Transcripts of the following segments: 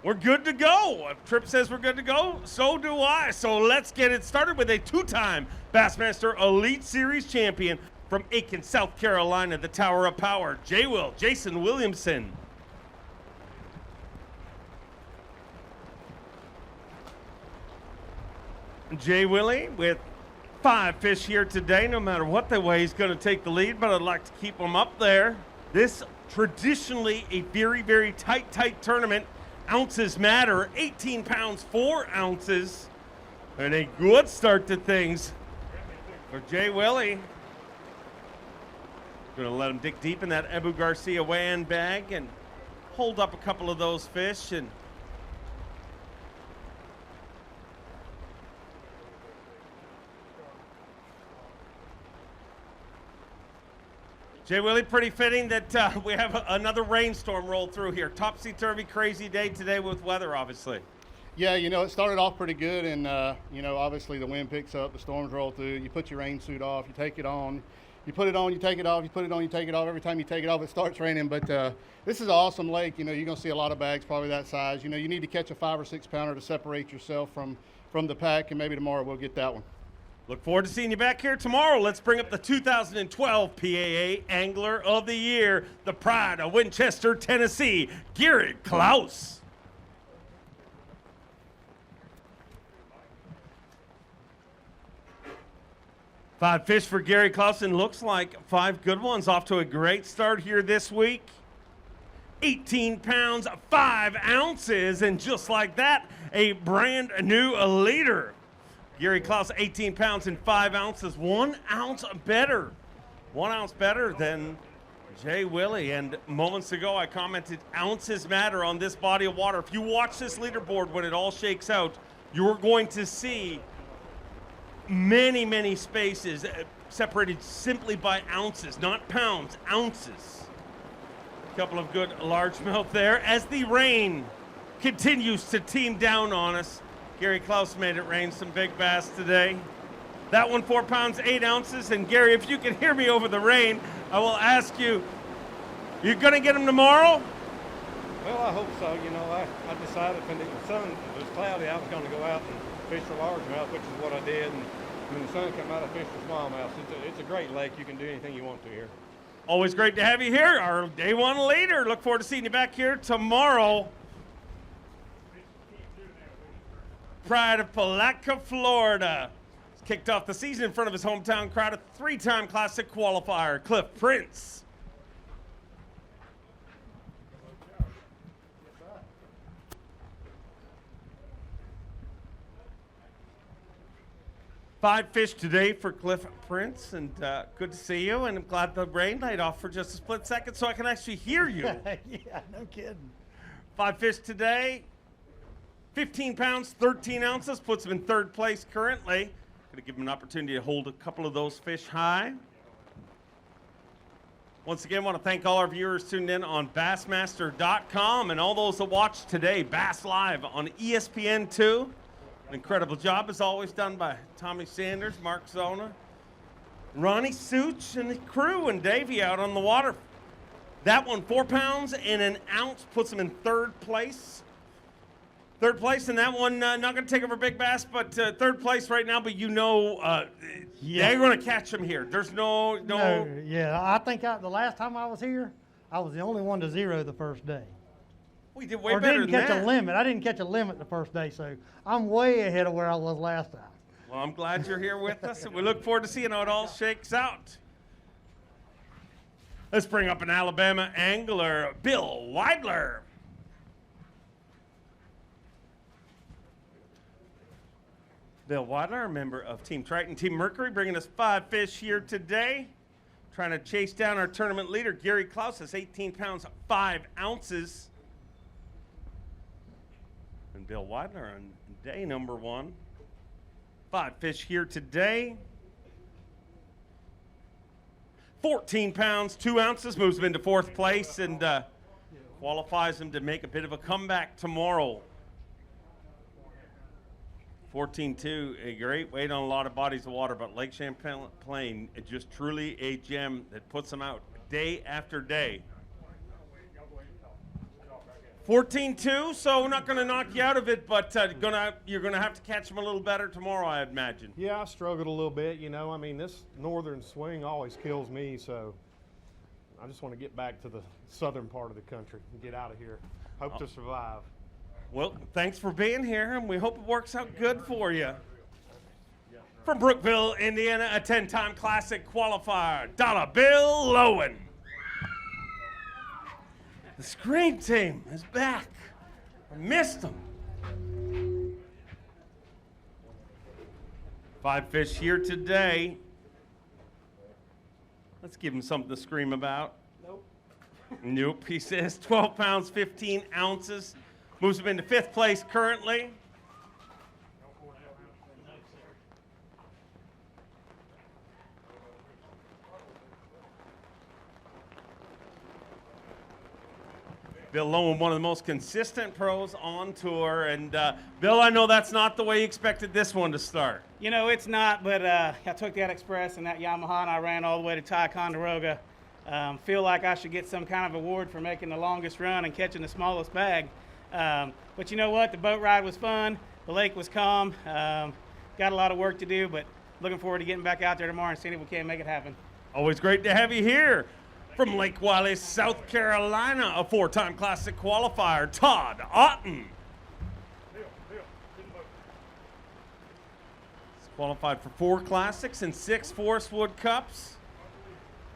we're good to go. If Tripp says we're good to go, so do I. So let's get it started with a two-time Bassmaster Elite Series champion from Aiken, South Carolina, the Tower of Power, Jason Williamson. Jay Willie with 5 fish here today. No matter what they weigh, he's going to take the lead, but I'd like to keep him up there. This traditionally a very, very tight tournament. Ounces matter. 18 pounds, 4 ounces. And a good start to things for Jay Willie. Going to let him dig deep in that Abu Garcia weigh-in bag and hold up a couple of those fish. And Jay Willie, pretty fitting that we have another rainstorm roll through here. Topsy-turvy, crazy day today with weather, obviously. Yeah, it started off pretty good, and, obviously the wind picks up, the storms roll through. You put your rain suit off, you take it on, you put it on, you take it off, you put it on, you take it off. Every time you take it off, it starts raining. But this is an awesome lake. You're going to see a lot of bags probably that size. You need to catch a 5 or 6 pounder to separate yourself from the pack, and maybe tomorrow we'll get that one. Look forward to seeing you back here tomorrow. Let's bring up the 2012 PAA Angler of the Year, the pride of Winchester, Tennessee, Gary Klaus. Five fish for Gary Klaus, and looks like 5 good ones. Off to a great start here this week. 18 pounds, 5 ounces, and just like that, a brand new leader. Gary Klaus, 18 pounds and 5 ounces, 1 ounce better. 1 ounce better than Jay Willie. And moments ago, I commented ounces matter on this body of water. If you watch this leaderboard when it all shakes out, you're going to see many spaces separated simply by ounces, not pounds, ounces. A couple of good largemouth there as the rain continues to team down on us. Gary Klaus made it rain some big bass today. That one, 4 pounds, 8 ounces. And Gary, if you can hear me over the rain, I will ask you, you gonna get him tomorrow? Well, I hope so. I decided when the sun was cloudy, I was gonna go out and fish for largemouth, which is what I did. And when the sun came out, I fished for smallmouth. It's a great lake. You can do anything you want to here. Always great to have you here, our day one leader. Look forward to seeing you back here tomorrow. Pride of Palatka, Florida. He's kicked off the season in front of his hometown crowd, a 3-time Classic qualifier, Cliff Prince. Five fish today for Cliff Prince, and good to see you, and I'm glad the rain laid off for just a split second so I can actually hear you. Yeah, no kidding. 5 fish today. 15 pounds, 13 ounces, puts him in 3rd place currently. Going to give him an opportunity to hold a couple of those fish high. Once again, want to thank all our viewers tuned in on Bassmaster.com and all those that watch today, Bass Live on ESPN2. An incredible job, as always, done by Tommy Sanders, Mark Zona, Ronnie Such, and the crew, and Davey out on the water. That one, 4 pounds and an ounce, puts him in 3rd place. 3rd place, and that one, not going to take over Big Bass, but 3rd place right now, but they're going to catch him here. There's no. Yeah, I think the last time I was here, I was the only one to zero the first day. We did way better than that. Or didn't catch a limit. I didn't catch a limit the first day, so I'm way ahead of where I was last time. Well, I'm glad you're here with us, and we look forward to seeing how it all shakes out. Let's bring up an Alabama angler, Bill Weidler. Bill Weidler, a member of Team Triton, Team Mercury, bringing us 5 fish here today. Trying to chase down our tournament leader, Gary Klaus, has 18 pounds, 5 ounces. And Bill Weidler on day number 1. 5 fish here today. 14 pounds, 2 ounces, moves him into 4th place and qualifies him to make a bit of a comeback tomorrow. 14.2, a great weight on a lot of bodies of water, but Lake Champlain is just truly a gem that puts them out day after day. 14-2, so not going to knock you out of it, but you're going to have to catch them a little better tomorrow, I imagine. Yeah, I struggled a little bit, you know. I mean, this northern swing always kills me, so I just want to get back to the southern part of the country and get out of here. Hope to survive. Well, thanks for being here, and we hope it works out good for you. From Brookville, Indiana, a 10-time Classic qualifier, Dollar Bill Lowen. The Scream Team is back. I missed them. 5 fish here today. Let's give him something to scream about. Nope, he says 12 pounds, 15 ounces. Moves him into 5th place currently. Bill Lowen, one of the most consistent pros on tour. And Bill, I know that's not the way you expected this one to start. You know, it's not, but I took that Express and that Yamaha and I ran all the way to Ticonderoga. Feel like I should get some kind of award for making the longest run and catching the smallest bag. But you know what? The boat ride was fun. The lake was calm. Got a lot of work to do, but looking forward to getting back out there tomorrow and seeing if we can make it happen. Always great to have you here. From Lake Wylie, South Carolina, a 4-time Classic qualifier, Todd Otten. He's qualified for 4 Classics and 6 Forest Wood Cups.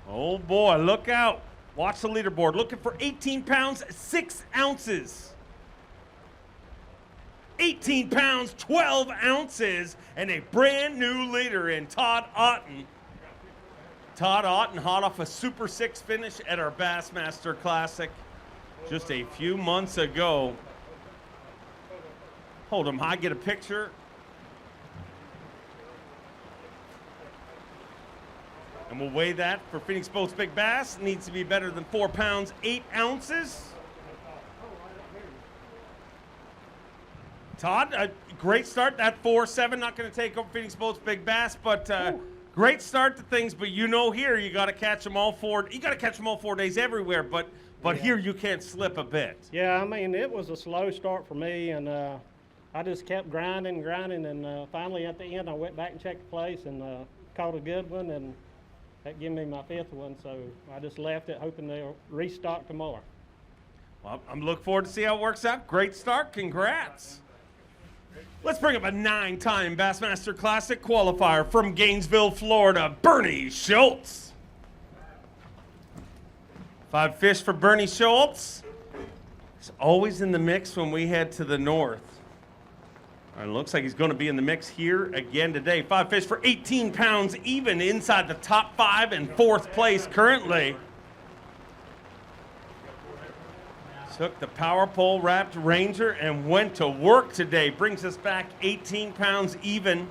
Oh boy, look out. Watch the leaderboard. Looking for 18 pounds, 6 ounces. 18 pounds, 12 ounces, and a brand new leader in Todd Otten. Todd Otten hot off a Super 6 finish at our Bassmaster Classic just a few months ago. Hold him high, get a picture. And we'll weigh that for Phoenix Boats Big Bass. Needs to be better than 4 pounds, 8 ounces. Todd, a great start. That 4.7 not going to take over Phoenix Boats Big Bass, but great start to things. But you know, here you got to catch them all 4. You got to catch them all 4 days everywhere. But here you can't slip a bit. Yeah, I mean, it was a slow start for me, and I just kept grinding, and finally at the end I went back and checked the place and caught a good one, and that gave me my 5th one. So I just left it, hoping they'll restock tomorrow. Well, I'm looking forward to see how it works out. Great start. Congrats. Let's bring up a 9-time Bassmaster Classic qualifier from Gainesville, Florida, Bernie Schultz. 5 fish for Bernie Schultz. He's always in the mix when we head to the north. And it looks like he's going to be in the mix here again today. 5 fish for 18 pounds, even inside the top 5 and 4th place currently. Took the power pole wrapped Ranger and went to work today. Brings us back 18 pounds even.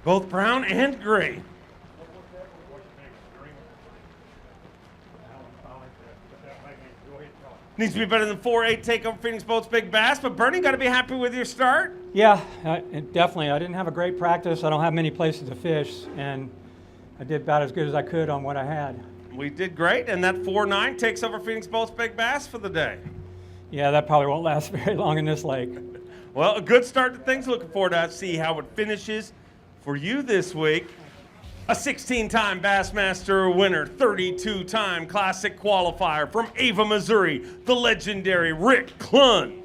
Both brown and gray. Needs to be better than 4.8 take over Phoenix Boats Big Bass, but Bernie, got to be happy with your start. Yeah, definitely. I didn't have a great practice. I don't have many places to fish, and I did about as good as I could on what I had. We did great, and that 4.9 takes over Phoenix Boats Big Bass for the day. Yeah, that probably won't last very long in this lake. Well, a good start to things. Looking forward to see how it finishes for you this week. A 16-time Bassmaster winner, 32-time Classic qualifier from Ava, Missouri, the legendary Rick Clunn.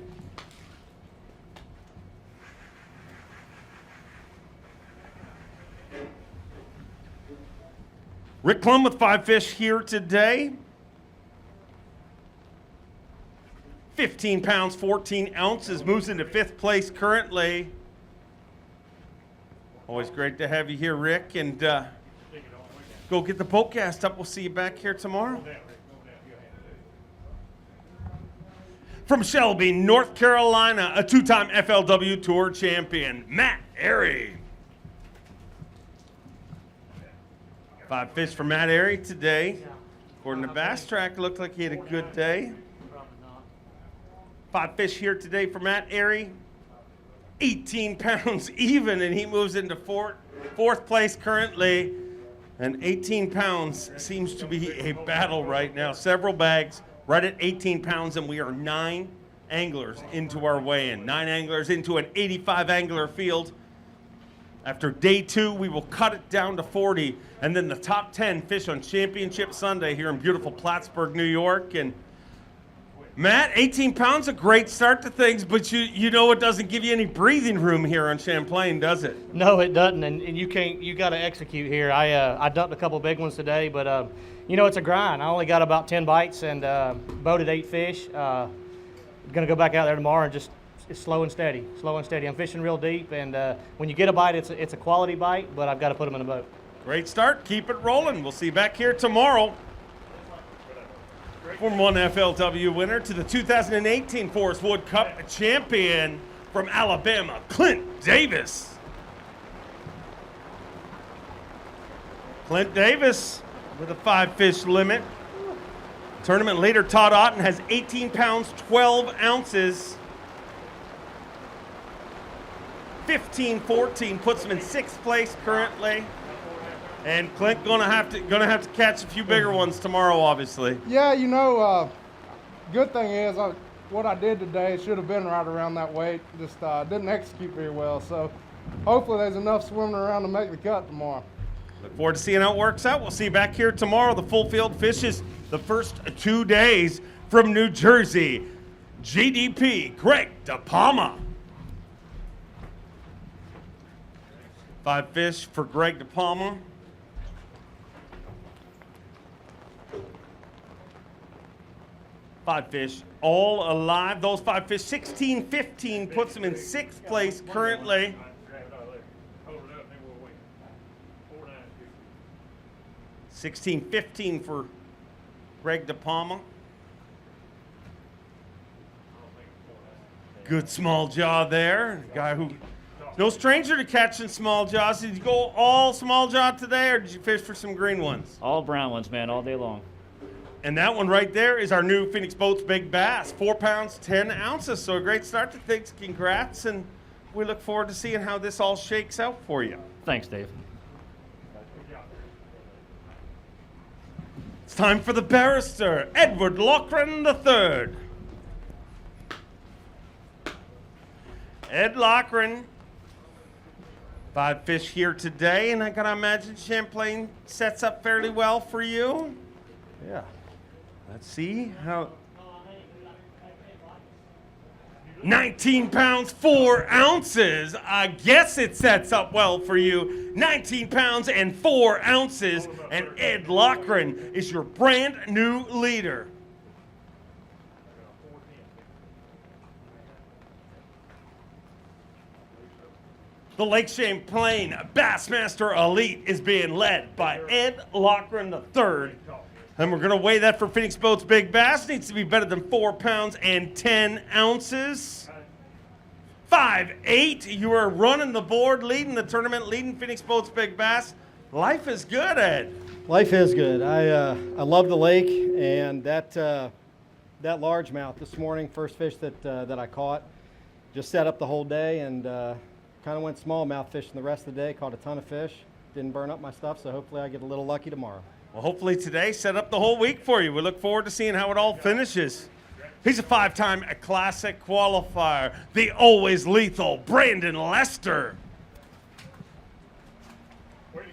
Rick Clunn with 5 fish here today. 15 pounds, 14 ounces, moves into 5th place currently. Always great to have you here, Rick, and go get the boat cast up. We'll see you back here tomorrow. From Shelby, North Carolina, a 2-time FLW Tour champion, Matt Airy. 5 fish for Matt Airy today. According to Bass Track, looked like he had a good day. 5 fish here today for Matt Airy. 18 pounds even, and he moves into 4th place currently. And 18 pounds seems to be a battle right now. Several bags right at 18 pounds, and we are 9 anglers into our weigh-in. 9 anglers into an 85 angler field. After day 2, we will cut it down to 40, and then the top 10 fish on Championship Sunday here in beautiful Plattsburgh, New York. And Matt, 18 pounds, a great start to things, but you know it doesn't give you any breathing room here on Champlain, does it? No, it doesn't, and you can't. You got to execute here. I dumped a couple big ones today, but you know it's a grind. I only got about 10 bites and boated 8 fish. Gonna go back out there tomorrow and just it's slow and steady, slow and steady. I'm fishing real deep, and when you get a bite, it's a quality bite, but I've got to put them in a boat. Great start. Keep it rolling. We'll see you back here tomorrow. Former 1 FLW winner to the 2018 Forest Wood Cup champion from Alabama, Clint Davis. Clint Davis with a 5-fish limit. Tournament leader Todd Otten has 18 pounds, 12 ounces. 15-14 puts him in 6th place currently. And Clint gonna have to catch a few bigger ones tomorrow, obviously. Yeah, you know, good thing is what I did today should have been right around that weight. Just didn't execute very well. So hopefully there's enough swimming around to make the cut tomorrow. Look forward to seeing how it works out. We'll see you back here tomorrow. The full field fishes the first 2 days from New Jersey. GDP, Greg DePalma. 5 fish for Greg DePalma. Five fish, all alive. Those 5 fish, 16-15 puts them in 6th place currently. 16-15 for Greg DePalma. Good small jaw there. A guy who, no stranger to catching small jaws. Did you go all small jaw today, or did you fish for some green ones? All brown ones, man, all day long. And that one right there is our new Phoenix Boats Big Bass, 4 pounds, 10 ounces. So a great start to things. Congrats, and we look forward to seeing how this all shakes out for you. Thanks, Dave. It's time for the barrister, Edward Loughran III. Ed Loughran, 5 fish here today, and I gotta imagine Champlain sets up fairly well for you. Yeah. Let's see how. 19 pounds, 4 ounces. I guess it sets up well for you. 19 pounds and 4 ounces. And Ed Loughran is your brand new leader. The Lake Champlain Bassmaster Elite is being led by Ed Loughran III. And we're going to weigh that for Phoenix Boats Big Bass. Needs to be better than 4 pounds and 10 ounces. 5'8". You are running the board, leading the tournament, leading Phoenix Boats Big Bass. Life is good, Ed. Life is good. I love the lake, and that largemouth this morning, first fish that I caught, just set up the whole day, and kind of went smallmouth fishing the rest of the day. Caught a ton of fish. Didn't burn up my stuff, so hopefully I get a little lucky tomorrow. Well, hopefully today set up the whole week for you. We look forward to seeing how it all finishes. He's a 5-time classic qualifier, the always lethal Brandon Lester. Where are you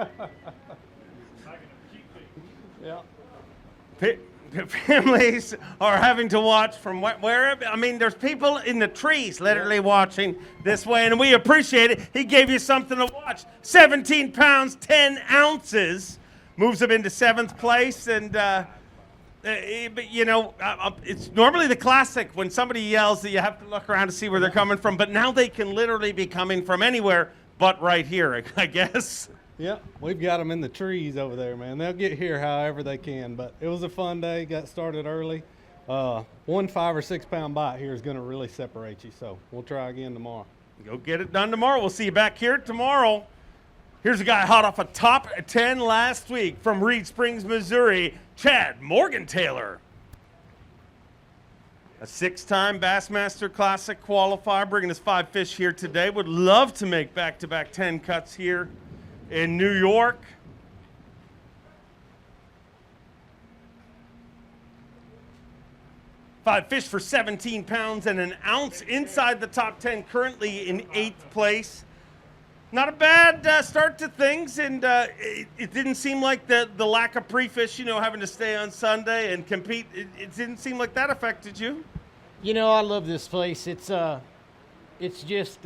going? Yeah. The families are having to watch from wherever. I mean, there's people in the trees literally watching this way, and we appreciate it. He gave you something to watch. 17 pounds, 10 ounces. Moves him into 7th place, and you know, it's normally the classic when somebody yells that you have to look around to see where they're coming from, but now they can literally be coming from anywhere but right here, I guess. Yep, we've got them in the trees over there, man. They'll get here however they can, but it was a fun day. Got started early. 1 5 or 6 pound bite here is going to really separate you, so we'll try again tomorrow. Go get it done tomorrow. We'll see you back here tomorrow. Here's a guy hot off a top 10 last week from Reed Springs, Missouri, Chad Morgan-Taylor. A 6-time Bassmaster Classic qualifier, bringing us 5 fish here today. Would love to make back-to-back 10 cuts here in New York. Five fish for 17 pounds and an ounce inside the top 10, currently in 8th place. Not a bad start to things, and it didn't seem like the lack of pre-fish, having to stay on Sunday and compete, it didn't seem like that affected you. I love this place. It's just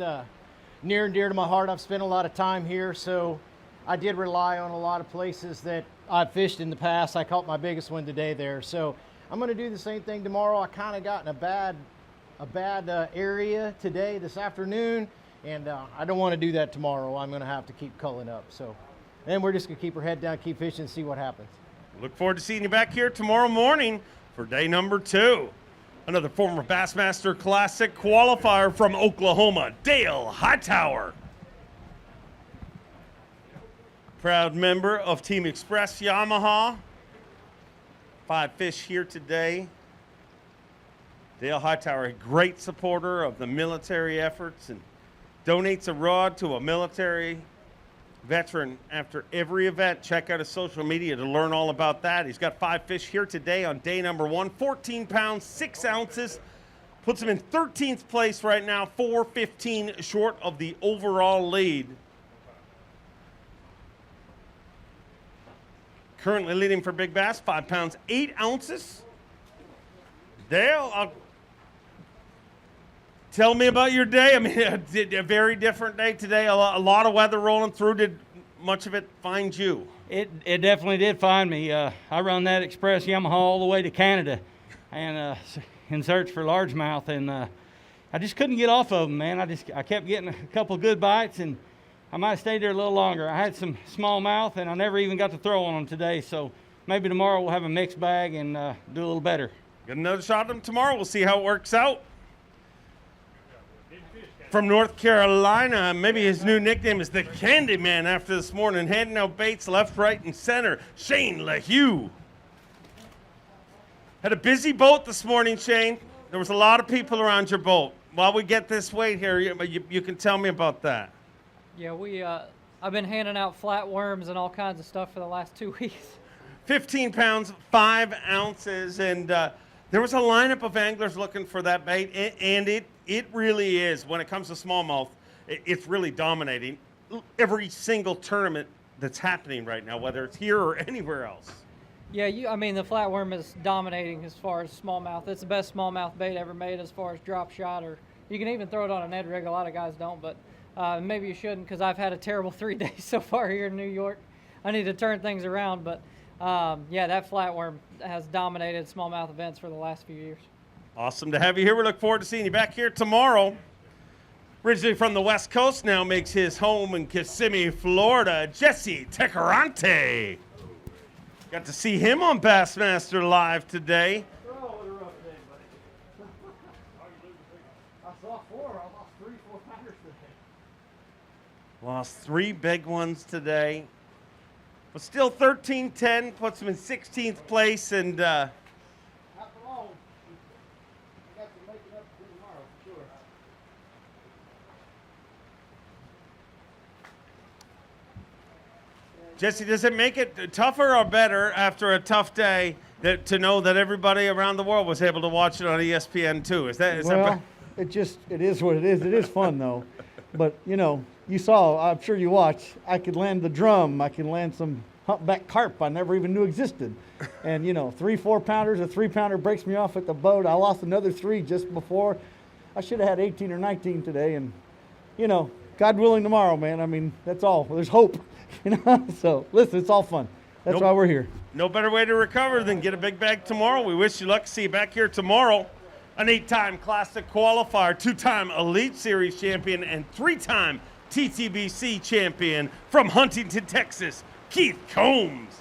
near and dear to my heart. I've spent a lot of time here, so I did rely on a lot of places that I've fished in the past. I caught my biggest one today there, so I'm going to do the same thing tomorrow. I kind of got in a bad area today, this afternoon, and I don't want to do that tomorrow. I'm going to have to keep culling up. So then we're just going to keep our head down, keep fishing, and see what happens. Look forward to seeing you back here tomorrow morning for day number 2. Another former Bassmaster Classic qualifier from Oklahoma, Dale Hightower. Proud member of Team Express Yamaha. 5 fish here today. Dale Hightower, a great supporter of the military efforts and donates a rod to a military veteran after every event. Check out his social media to learn all about that. He's got 5 fish here today on day number 1. 14 pounds, 6 ounces. Puts him in 13th place right now, 4:15 short of the overall lead. Currently leading for Big Bass, 5 pounds, 8 ounces. Dale, tell me about your day. I mean, a very different day today. A lot of weather rolling through. Did much of it find you? It definitely did find me. I run that Express Yamaha all the way to Canada and in search for largemouth, and I just couldn't get off of them, man. I kept getting a couple of good bites, and I might have stayed there a little longer. I had some smallmouth, and I never even got to throw on them today, so maybe tomorrow we'll have a mixed bag and do a little better. Get another shot at them tomorrow. We'll see how it works out. From North Carolina, maybe his new nickname is the Candyman after this morning, handing out baits left, right, and center, Shane LaHue. Had a busy boat this morning, Shane. There was a lot of people around your boat. While we get this weight here, you can tell me about that. Yeah, I've been handing out flatworms and all kinds of stuff for the last 2 weeks. 15 pounds, 5 ounces, and there was a lineup of anglers looking for that bait, and it really is, when it comes to smallmouth, it's really dominating every single tournament that's happening right now, whether it's here or anywhere else. Yeah, the flatworm is dominating as far as smallmouth. It's the best smallmouth bait ever made as far as drop shot, or you can even throw it on a Ned rig. A lot of guys don't, but maybe you shouldn't, because I've had a terrible 3 days so far here in New York. I need to turn things around, but yeah, that flatworm has dominated smallmouth events for the last few years. Awesome to have you here. We look forward to seeing you back here tomorrow. Originally from the West Coast, now makes his home in Kissimmee, Florida, Jesse Tecarante. Got to see him on Bassmaster Live today. Lost 3 big ones today. But still 13-10, puts him in 16th place, and Jesse, does it make it tougher or better after a tough day to know that everybody around the world was able to watch it on ESPN2? Is that it is what it is. It is fun though. But you saw, I'm sure you watched, I could land the drum, I can land some humpback carp I never even knew existed. And 3-4 pounders, a 3-pounder breaks me off at the boat. I lost another 3 just before. I should have had 18 or 19 today, and God willing tomorrow, man. I mean, that's all. There's hope. So listen, it's all fun. That's why we're here. No better way to recover than get a big bag tomorrow. We wish you luck. See you back here tomorrow. An 8-time Classic qualifier, 2-time Elite Series champion, and 3-time TTBC champion from Huntington, Texas, Keith Combs.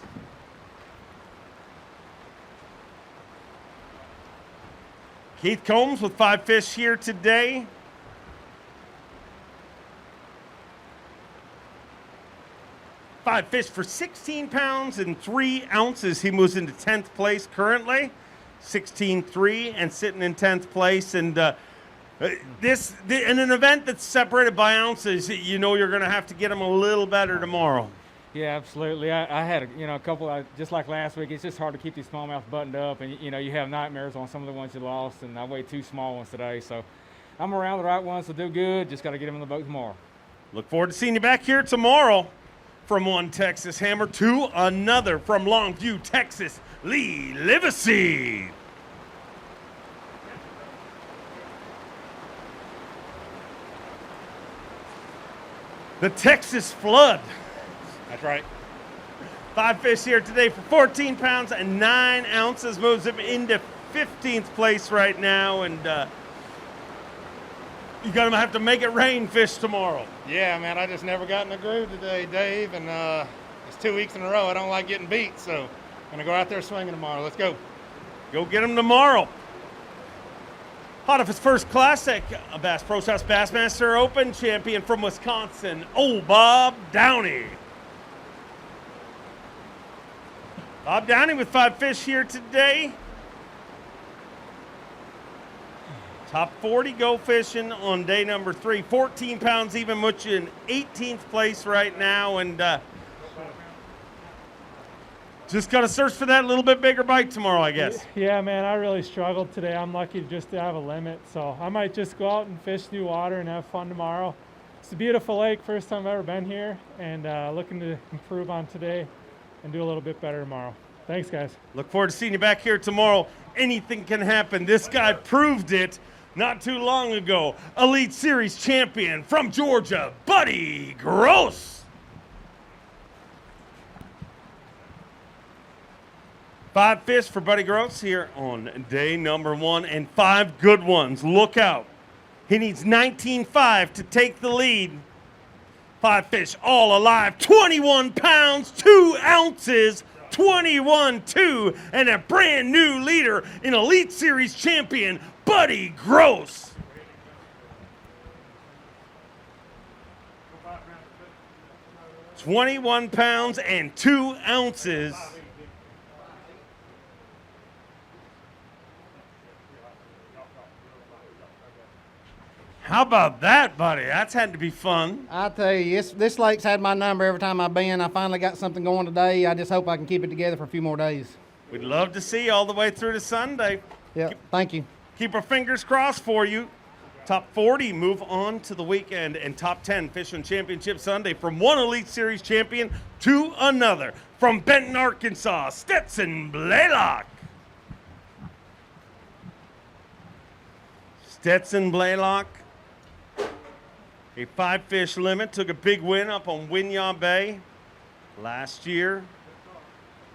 Keith Combs with 5 fish here today. Five fish for 16 pounds and 3 ounces. He moves into 10th place currently. 16-3 and sitting in 10th place. And in an event that's separated by ounces, you know you're going to have to get them a little better tomorrow. Yeah, absolutely. I had a couple, just like last week. It's just hard to keep these smallmouth buttoned up, and you have nightmares on some of the ones you lost, and I weighed 2 small ones today. So I'm around the right ones to do good. Just got to get them in the boat tomorrow. Look forward to seeing you back here tomorrow. From one Texas Hammer to another, from Longview, Texas, Lee Livesey. The Texas Flood. That's right. 5 fish here today for 14 pounds and 9 ounces. Moves him into 15th place right now. And you're going to have to make it rain fish tomorrow. Yeah, man, I just never got in the groove today, Dave. And it's 2 weeks in a row. I don't like getting beat. So I'm going to go out there swinging tomorrow. Let's go. Go get him tomorrow. Hot off his first classic, a Bass Pro Shops Bassmaster Open champion from Wisconsin, old Bob Downey. Bob Downey with 5 fish here today. Top 40 go fishing on day number 3. 14 pounds even, much in 18th place right now. And just got to search for that little bit bigger bite tomorrow, I guess. Yeah, man, I really struggled today. I'm lucky just to have a limit. So I might just go out and fish new water and have fun tomorrow. It's a beautiful lake, first time I've ever been here, and looking to improve on today and do a little bit better tomorrow. Thanks, guys. Look forward to seeing you back here tomorrow. Anything can happen. This guy proved it not too long ago. Elite Series champion from Georgia, Buddy Gross. 5 fish for Buddy Gross here on day number 1, and 5 good ones. Look out. He needs 19.5 to take the lead. 5 fish all alive. 21 pounds, 2 ounces, 21-2, and a brand new leader in Elite Series champion, Buddy Gross. $21 pounds and 2 ounces. How about that, buddy? That's had to be fun. I tell you, this lake's had my number every time I've been. I finally got something going today. I just hope I can keep it together for a few more days. We'd love to see you all the way through to Sunday. Yeah, thank you. Keep our fingers crossed for you. Top 40 move on to the weekend, and top 10 Fishing Championship Sunday, from one Elite Series champion to another. From Benton, Arkansas, Stetson Blaylock. Stetson Blaylock, a 5 fish limit, took a big win up on Winyah Bay last year.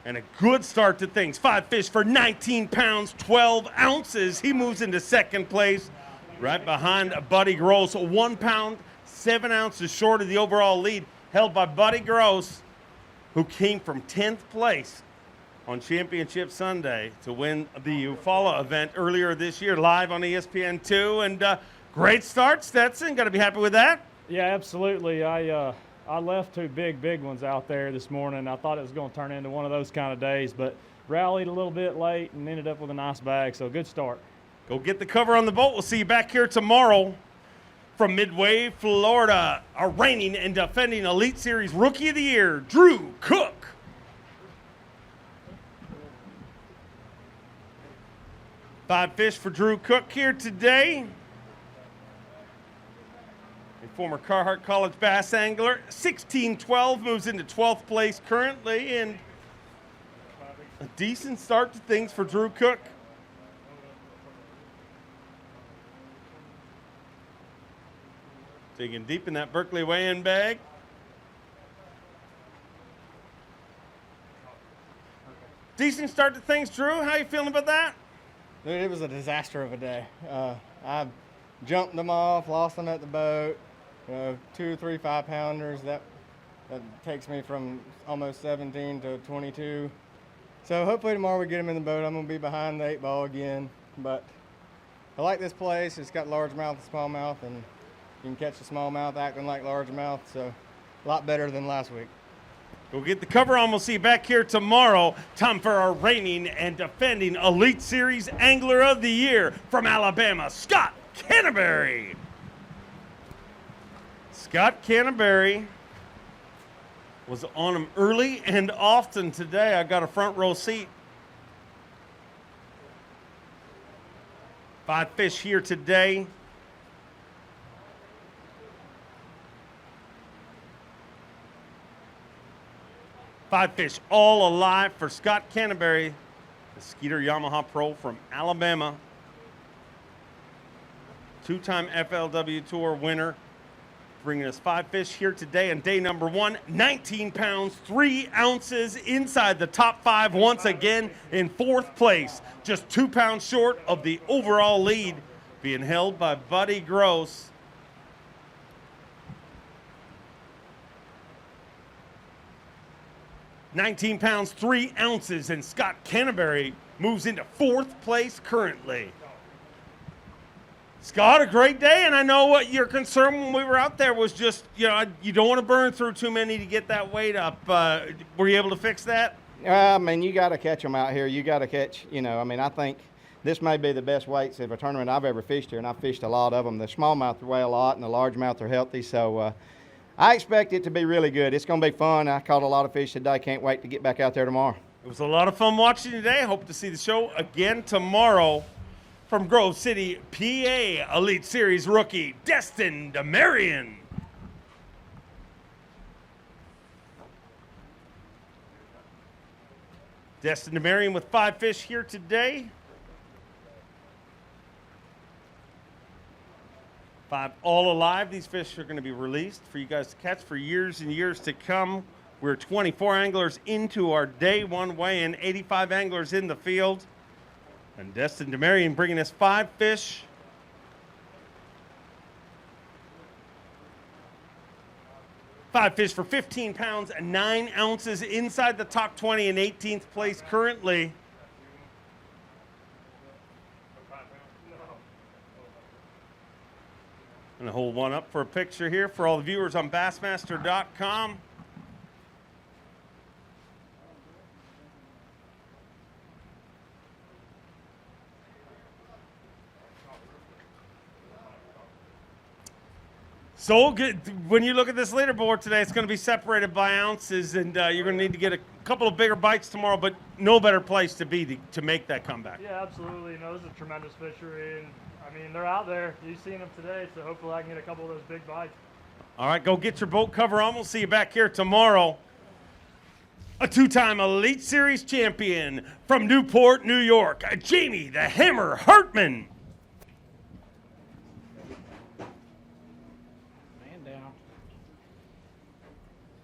And a good start to things. 5 fish for 19 pounds, 12 ounces. He moves into 2nd place, right behind Buddy Gross. 1 pound, 7 ounces short of the overall lead, held by Buddy Gross, who came from 10th place on Championship Sunday to win the Eufaula event earlier this year, live on ESPN2. And great start, Stetson. Got to be happy with that? Yeah, absolutely. I left 2 big ones out there this morning. I thought it was going to turn into one of those kind of days, but rallied a little bit late and ended up with a nice bag, so good start. Go get the cover on the boat. We'll see you back here tomorrow. From Midway, Florida, a reigning and defending Elite Series Rookie of the Year, Drew Cook. 5 fish for Drew Cook here today. A former Carhart College bass angler. 16-12, moves into 12th place currently, and a decent start to things for Drew Cook. Digging deep in that Berkeley weigh-in bag. Decent start to things, Drew. How you feeling about that? Dude, it was a disaster of a day. I jumped them off, lost them at the boat. 2 or 3 5-pounders. That takes me from almost 17 to 22. So hopefully tomorrow we get them in the boat. I'm gonna be behind the 8 ball again. But I like this place. It's got largemouth and smallmouth, and you can catch the smallmouth acting like largemouth. So a lot better than last week. Go get the cover on. We'll see you back here tomorrow. Time for our reigning and defending Elite Series Angler of the Year from Alabama, Scott Canterbury. Scott Canterbury was on him early and often today. I got a front row seat. 5 fish here today. Five fish all alive for Scott Canterbury, the Skeeter Yamaha Pro from Alabama. 2-time FLW Tour winner. Bringing us 5 fish here today on day number 1. 19 pounds, 3 ounces inside the top 5 once again in 4th place. Just 2 pounds short of the overall lead being held by Buddy Gross. $19 pounds, 3 ounces, and Scott Canterbury moves into 4th place currently. Scott, a great day, and I know what your concern when we were out there was just, you know, you don't want to burn through too many to get that weight up. Were you able to fix that? I mean, you got to catch them out here. You got to catch, you know, I mean, I think this may be the best weights of a tournament I've ever fished here, and I've fished a lot of them. The smallmouth weigh a lot, and the largemouth are healthy, so I expect it to be really good. It's going to be fun. I caught a lot of fish today. Can't wait to get back out there tomorrow. It was a lot of fun watching today. Hope to see the show again tomorrow. From Grove City, PA, Elite Series rookie, Destin DeMarion. Destin DeMarion with 5 fish here today. 5 all alive. These fish are going to be released for you guys to catch for years and years to come. We're 24 anglers into our day 1 weigh-in, 85 anglers in the field. And Destin DeMarion bringing us 5 fish. Five fish for 15 pounds and 9 ounces inside the top 20 in 18th place currently. I'm gonna hold one up for a picture here for all the viewers on Bassmaster.com. So good. When you look at this leaderboard today, it's going to be separated by ounces, and you're going to need to get a couple of bigger bites tomorrow, but no better place to be to make that comeback. Yeah, absolutely. You know, this is a tremendous fishery, and I mean, they're out there. You've seen them today, so hopefully I can get a couple of those big bites. All right, go get your boat cover on. We'll see you back here tomorrow. A 2-time Elite Series champion from Newport, New York, Jamie the Hammer Hartman.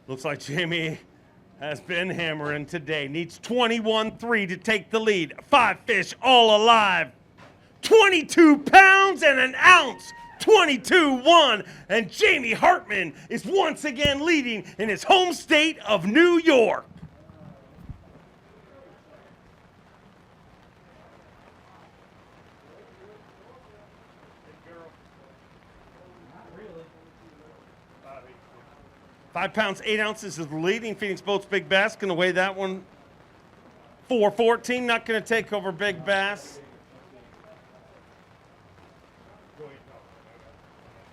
Looks like Jamie has been hammering today. Needs 21-3 to take the lead. 5 fish all alive. 22 pounds and an ounce. 22-1. And Jamie Hartman is once again leading in his home state of New York. Five pounds, 8 ounces is leading Phoenix Boats Big Bass. Going to weigh that one 414. Not going to take over Big Bass.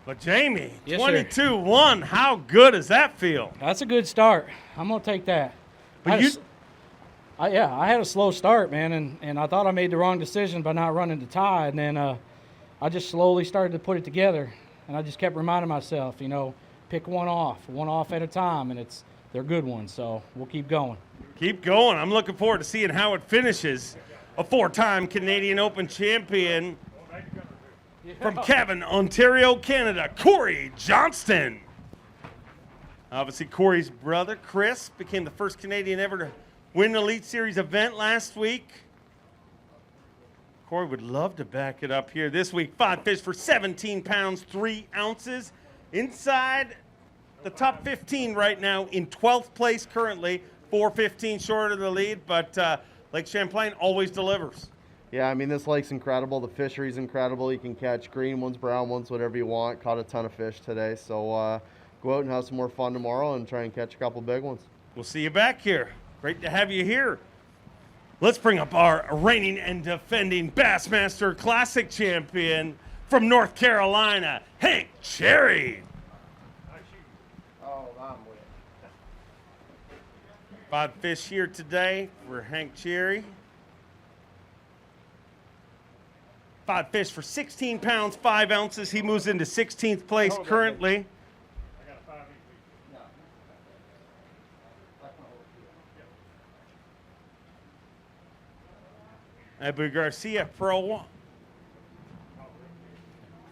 But Jamie, Yes, 22-1. How good does that feel? That's a good start. I'm gonna take that. But I had a slow start, man, and I thought I made the wrong decision by not running the tide, and then I just slowly started to put it together, and I just kept reminding myself, you know, pick one off at a time, and they're good ones, so we'll keep going. Keep going. I'm looking forward to seeing how it finishes. A 4-time Canadian Open champion from Cavan, Ontario, Canada, Corey Johnston. Obviously, Corey's brother, Chris, became the first Canadian ever to win an Elite Series event last week. Corey would love to back it up here this week. 5 fish for 17 pounds, 3 ounces. Inside the top 15 right now in 12th place currently. 4:15 short of the lead, but Lake Champlain always delivers. Yeah, I mean, this lake's incredible. The fishery's incredible. You can catch green ones, brown ones, whatever you want. Caught a ton of fish today, so go out and have some more fun tomorrow and try and catch a couple big ones. We'll see you back here. Great to have you here. Let's bring up our reigning and defending Bassmaster Classic champion from North Carolina, Hank Cherry. Oh, I'm with 5 fish here today for Hank Cherry. 5 fish for 16 pounds, 5 ounces. He moves into 16th place currently. Abu Garcia Pro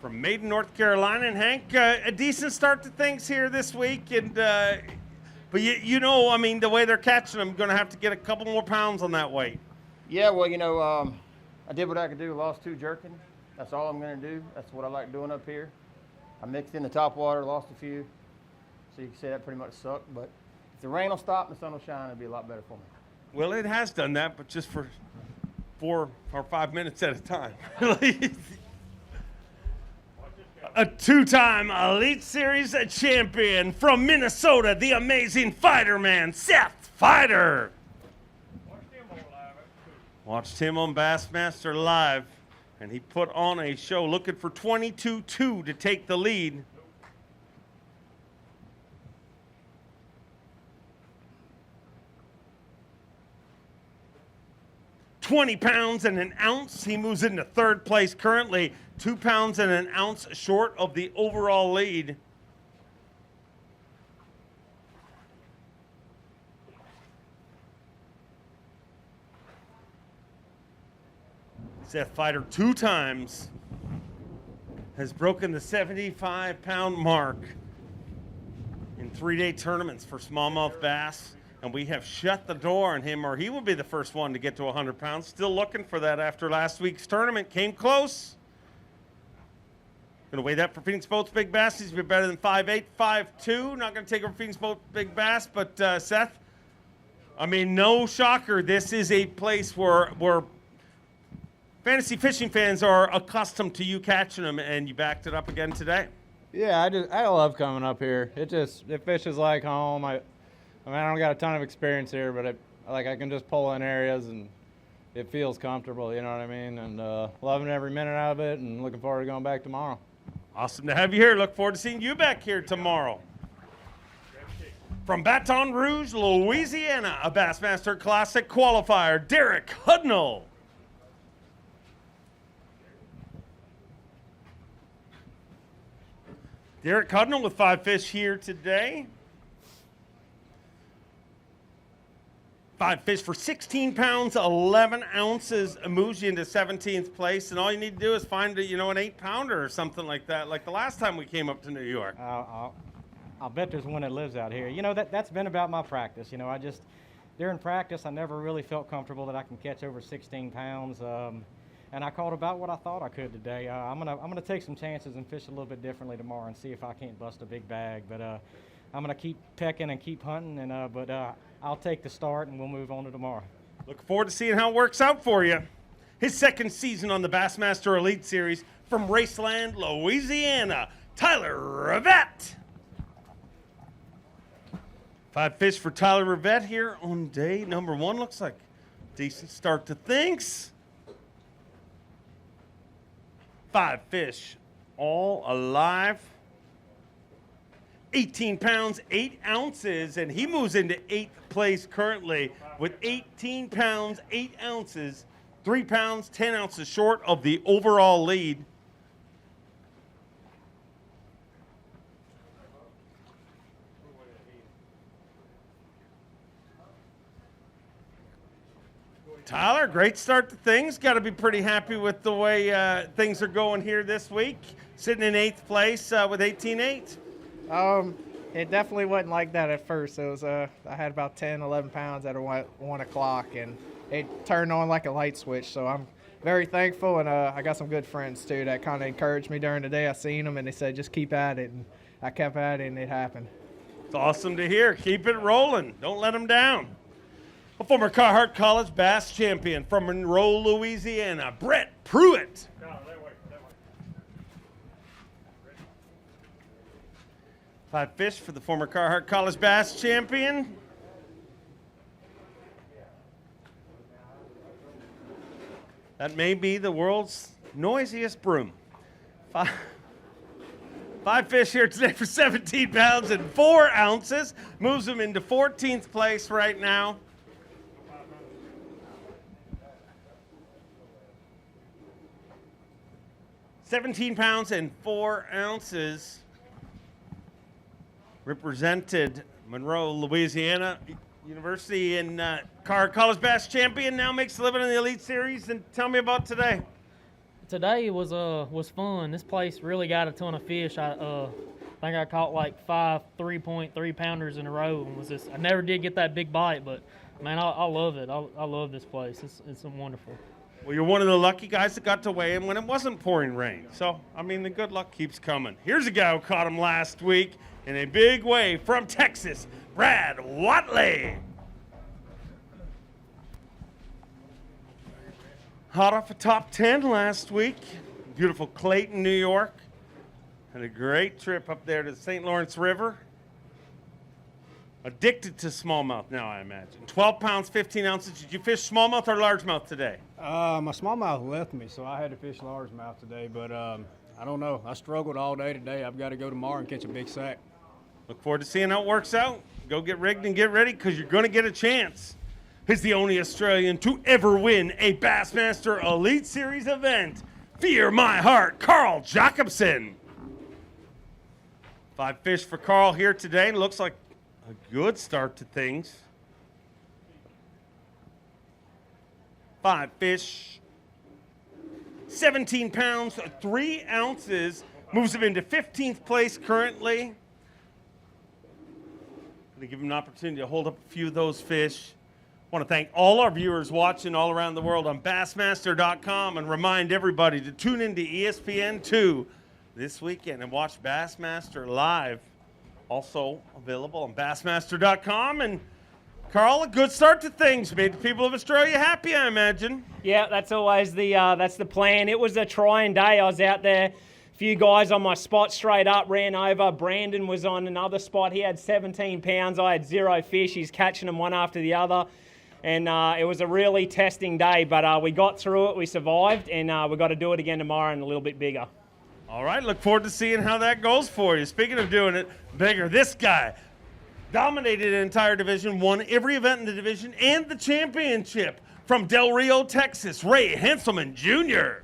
from Maiden, North Carolina. And Hank, a decent start to things here this week. And but you know, I mean, the way they're catching them, going to have to get a couple more pounds on that weight. Yeah, well, you know, I did what I could do. Lost 2 jerking. That's all I'm going to do. That's what I like doing up here. I mixed in the top water, lost a few. So you can say that pretty much sucked. But if the rain will stop and the sun will shine, it'll be a lot better for me. Well, it has done that, but just for 4 or 5 minutes at a time. A 2-time Elite Series champion from Minnesota, the amazing fighter man, Seth Fighter. Watched him on Bassmaster Live, and he put on a show looking for 22-2 to take the lead. $20 pounds and an ounce. He moves into 3rd place currently, 2 pounds and an ounce short of the overall lead. Seth Fighter 2 times has broken the 75-pound mark in 3-day tournaments for smallmouth bass. And we have shut the door on him, or he will be the first one to get to 100 pounds. Still looking for that after last week's tournament. Came close. Going to weigh that for Phoenix Boats Big Bass. He's been better than 5'8", 5'2". Not going to take over Phoenix Boats Big Bass, but Seth, I mean, no shocker. This is a place where fantasy fishing fans are accustomed to you catching them, and you backed it up again today. Yeah, I love coming up here. It fishes like home. I mean, I don't got a ton of experience here, but I can just pull in areas and it feels comfortable, you know what I mean? And loving every minute of it and looking forward to going back tomorrow. Awesome to have you here. Look forward to seeing you back here tomorrow. From Baton Rouge, Louisiana, a Bassmaster Classic qualifier, Derek Hudnall. Derek Hudnall with 5 fish here today. 5 fish for 16 pounds, 11 ounces, moves you into 17th place. And all you need to do is find, an 8-pounder or something like that, like the last time we came up to New York. I'll bet there's one that lives out here. You know, that's been about my practice. You know, during practice, I never really felt comfortable that I can catch over 16 pounds. And I caught about what I thought I could today. I'm gonna take some chances and fish a little bit differently tomorrow and see if I can't bust a big bag. But I'm gonna keep pecking and keep hunting. But I'll take the start and we'll move on to tomorrow. Looking forward to seeing how it works out for you. His 2nd season on the Bassmaster Elite Series from Raceland, Louisiana, Tyler Rivette. 5 fish for Tyler Rivette here on day number 1. Looks like a decent start to things. 5 fish, all alive. 18 pounds, 8 ounces, and he moves into 8th place currently with 18 pounds, 8 ounces, 3 pounds, 10 ounces short of the overall lead. Tyler, great start to things. Got to be pretty happy with the way things are going here this week. Sitting in 8th place with 18.8. It definitely wasn't like that at first. It was I had about 10, 11 pounds at 1 o'clock, and it turned on like a light switch. So I'm very thankful, and I got some good friends too that kind of encouraged me during the day. I seen them, and they said just keep at it, and I kept at it, and it happened. It's awesome to hear. Keep it rolling. Don't let them down. A former Carhartt College Bass champion from Monroe, Louisiana, Brett Pruitt. 5 fish for the former Carhartt College Bass champion. That may be the world's noisiest broom. Five fish here today for 17 pounds and 4 ounces. Moves them into 14th place right now. £17 and 4 ounces. Represented Monroe, Louisiana University, and college bass champion. Now makes a living in the Elite Series. And tell me about today. Today was fun. This place really got a ton of fish. I think I caught like 5 3.3 pounders in a row, and I never did get that big bite, but man, I love it. I love this place. It's wonderful. Well, you're one of the lucky guys that got to weigh him when it wasn't pouring rain. So, I mean, the good luck keeps coming. Here's a guy who caught him last week in a big way from Texas, Brad Watley. Hot off a top 10 last week. Beautiful Clayton, New York. Had a great trip up there to the St. Lawrence River. Addicted to smallmouth now, I imagine. 12 pounds, 15 ounces. Did you fish smallmouth or largemouth today? My smallmouth left me, so I had to fish largemouth today. But I don't know. I struggled all day today. I've got to go tomorrow and catch a big sack. Look forward to seeing how it works out. Go get rigged and get ready because you're going to get a chance. He's the only Australian to ever win a Bassmaster Elite Series event. Fear my heart, Carl Jacobson. 5 fish for Carl here today. Looks like a good start to things. 5 fish, 17 pounds, 3 ounces. Moves him into 15th place currently. Going to give him an opportunity to hold up a few of those fish. I want to thank all our viewers watching all around the world on Bassmaster.com and remind everybody to tune into ESPN2 this weekend and watch Bassmaster live. Also available on Bassmaster.com. And Carl, a good start to things. Made the people of Australia happy, I imagine. Yeah, that's always that's the plan. It was a trying day. I was out there. A few guys on my spot straight up ran over. Brandon was on another spot. He had 17 pounds. I had 0 fish. He's catching them one after the other. And it was a really testing day, but we got through it. We survived, and we've got to do it again tomorrow and a little bit bigger. All right, look forward to seeing how that goes for you. Speaking of doing it bigger, this guy dominated an entire division, won every event in the division and the championship. From Del Rio, Texas, Ray Hanselman Jr.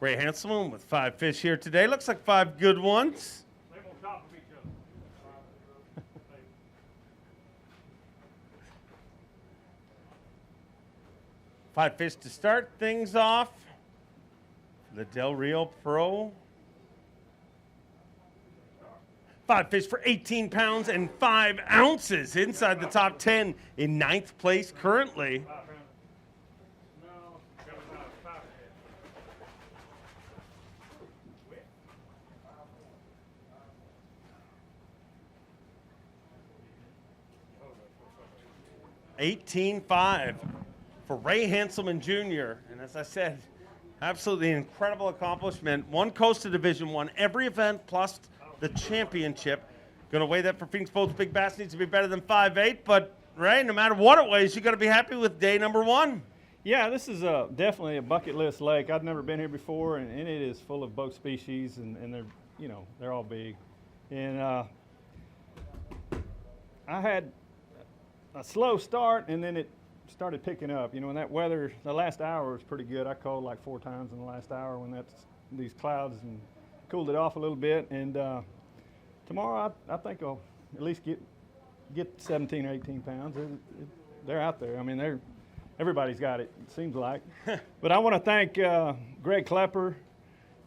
Ray Hanselman with 5 fish here today. Looks like 5 good ones. 5 fish to start things off. The Del Rio Pro. 5 fish for 18 pounds and 5 ounces inside the top 10 in 9th place currently. $18.5 for Ray Hanselman Jr. And as I said, absolutely incredible accomplishment. Won Coastal Division 1 every event plus the championship. Going to weigh that for Phoenix Boats Big Bass needs to be better than 5'8", but Ray, no matter what it weighs, you got to be happy with day number 1. Yeah, this is definitely a bucket list lake. I've never been here before, and it is full of boat species, and they're, you know, they're all big. And I had a slow start, and then it started picking up. You know, when that weather, the last hour was pretty good. I called like 4 times in the last hour when these clouds and cooled it off a little bit. And tomorrow, I think I'll at least get 17 or 18 pounds. They're out there. I mean, everybody's got it seems like. But I want to thank Greg Klepper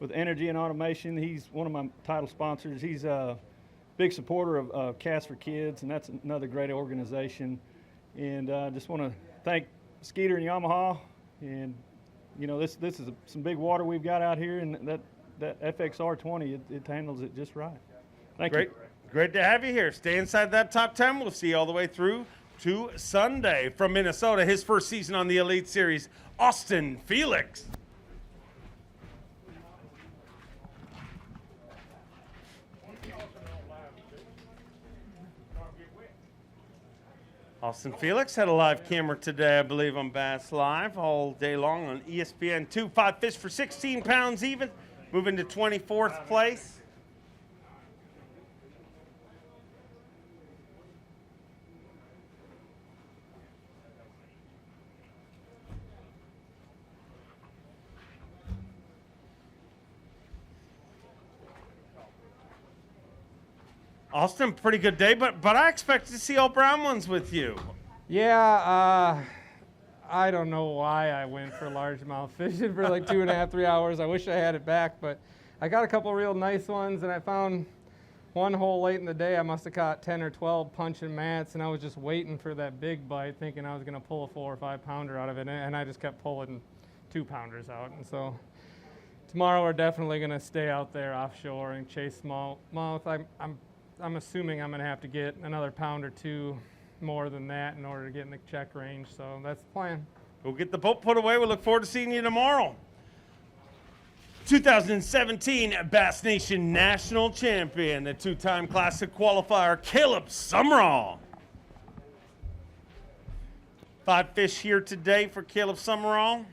with Energy and Automation. He's one of my title sponsors. He's a big supporter of Cast for Kids, and that's another great organization. And I just want to thank Skeeter and Yamaha. And you know, this is some big water we've got out here, and that FXR20 it handles it just right. Thank you. Great to have you here. Stay inside that top 10. We'll see you all the way through to Sunday. From Minnesota, his first season on the Elite Series, Austin Felix. Austin Felix had a live camera today, I believe, on Bass Live all day long on ESPN2. 5 fish for 16 pounds even, moving to 24th place. Austin, pretty good day, but I expected to see all brown ones with you. Yeah, I don't know why I went for largemouth fishing for like 2.5, 3 hours. I wish I had it back, but I got a couple real nice ones, and I found one hole late in the day. I must have caught 10 or 12 punching mats, and I was just waiting for that big bite, thinking I was going to pull a 4 or 5 pounder out of it, and I just kept pulling 2 pounders out. And so tomorrow we're definitely going to stay out there offshore and chase smallmouth. I'm assuming I'm going to have to get another pound or 2 more than that in order to get in the check range, so that's the plan. We'll get the boat put away. We look forward to seeing you tomorrow. 2017 Bass Nation National Champion, the 2-time Classic qualifier, Caleb Summerall. 5 fish here today for Caleb Summerall.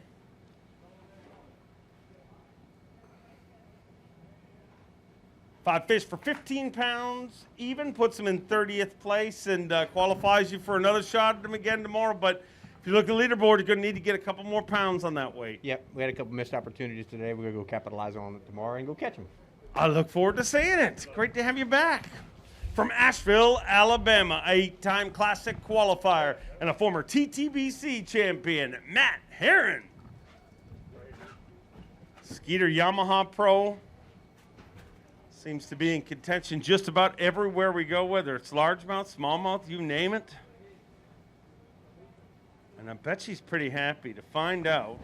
Five fish for 15 pounds even, puts him in 30th place and qualifies you for another shot at him again tomorrow. But if you look at the leaderboard, you're going to need to get a couple more pounds on that weight. Yep, we had a couple missed opportunities today. We're going to go capitalize on it tomorrow and go catch them. I look forward to seeing it. Great to have you back. From Asheville, Alabama, a 8-time Classic qualifier and a former TTBC champion, Matt Herron. Skeeter Yamaha Pro. Seems to be in contention just about everywhere we go, whether it's largemouth, smallmouth, you name it. And I bet she's pretty happy to find out.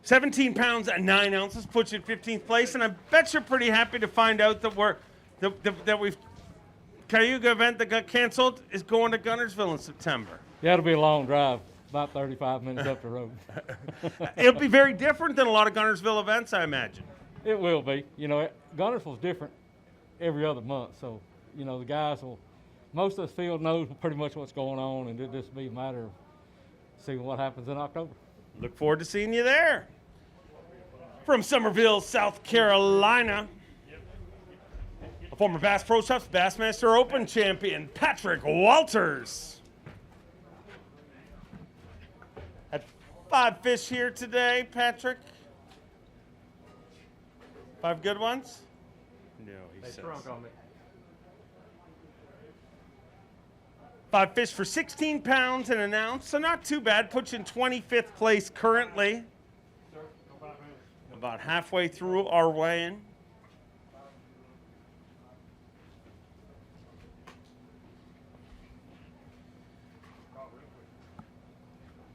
17 pounds and 9 ounces puts you in 15th place, and I bet you're pretty happy to find out that we've Cayuga event that got canceled is going to Guntersville in September. Yeah, it'll be a long drive, about 35 minutes up the road. It'll be very different than a lot of Guntersville events, I imagine. It will be. You know, Guntersville's different every other month, so, you know, the guys will, most of the field knows pretty much what's going on, and it'll just be a matter of seeing what happens in October. Look forward to seeing you there. From Summerville, South Carolina, a former Bass Pro Shops Bassmaster Open champion, Patrick Walters. Had 5 fish here today, Patrick. 5 good ones? No, he says. On me. 5 fish for 16 pounds and an ounce, so not too bad. Puts you in 25th place currently. About halfway through our weigh-in.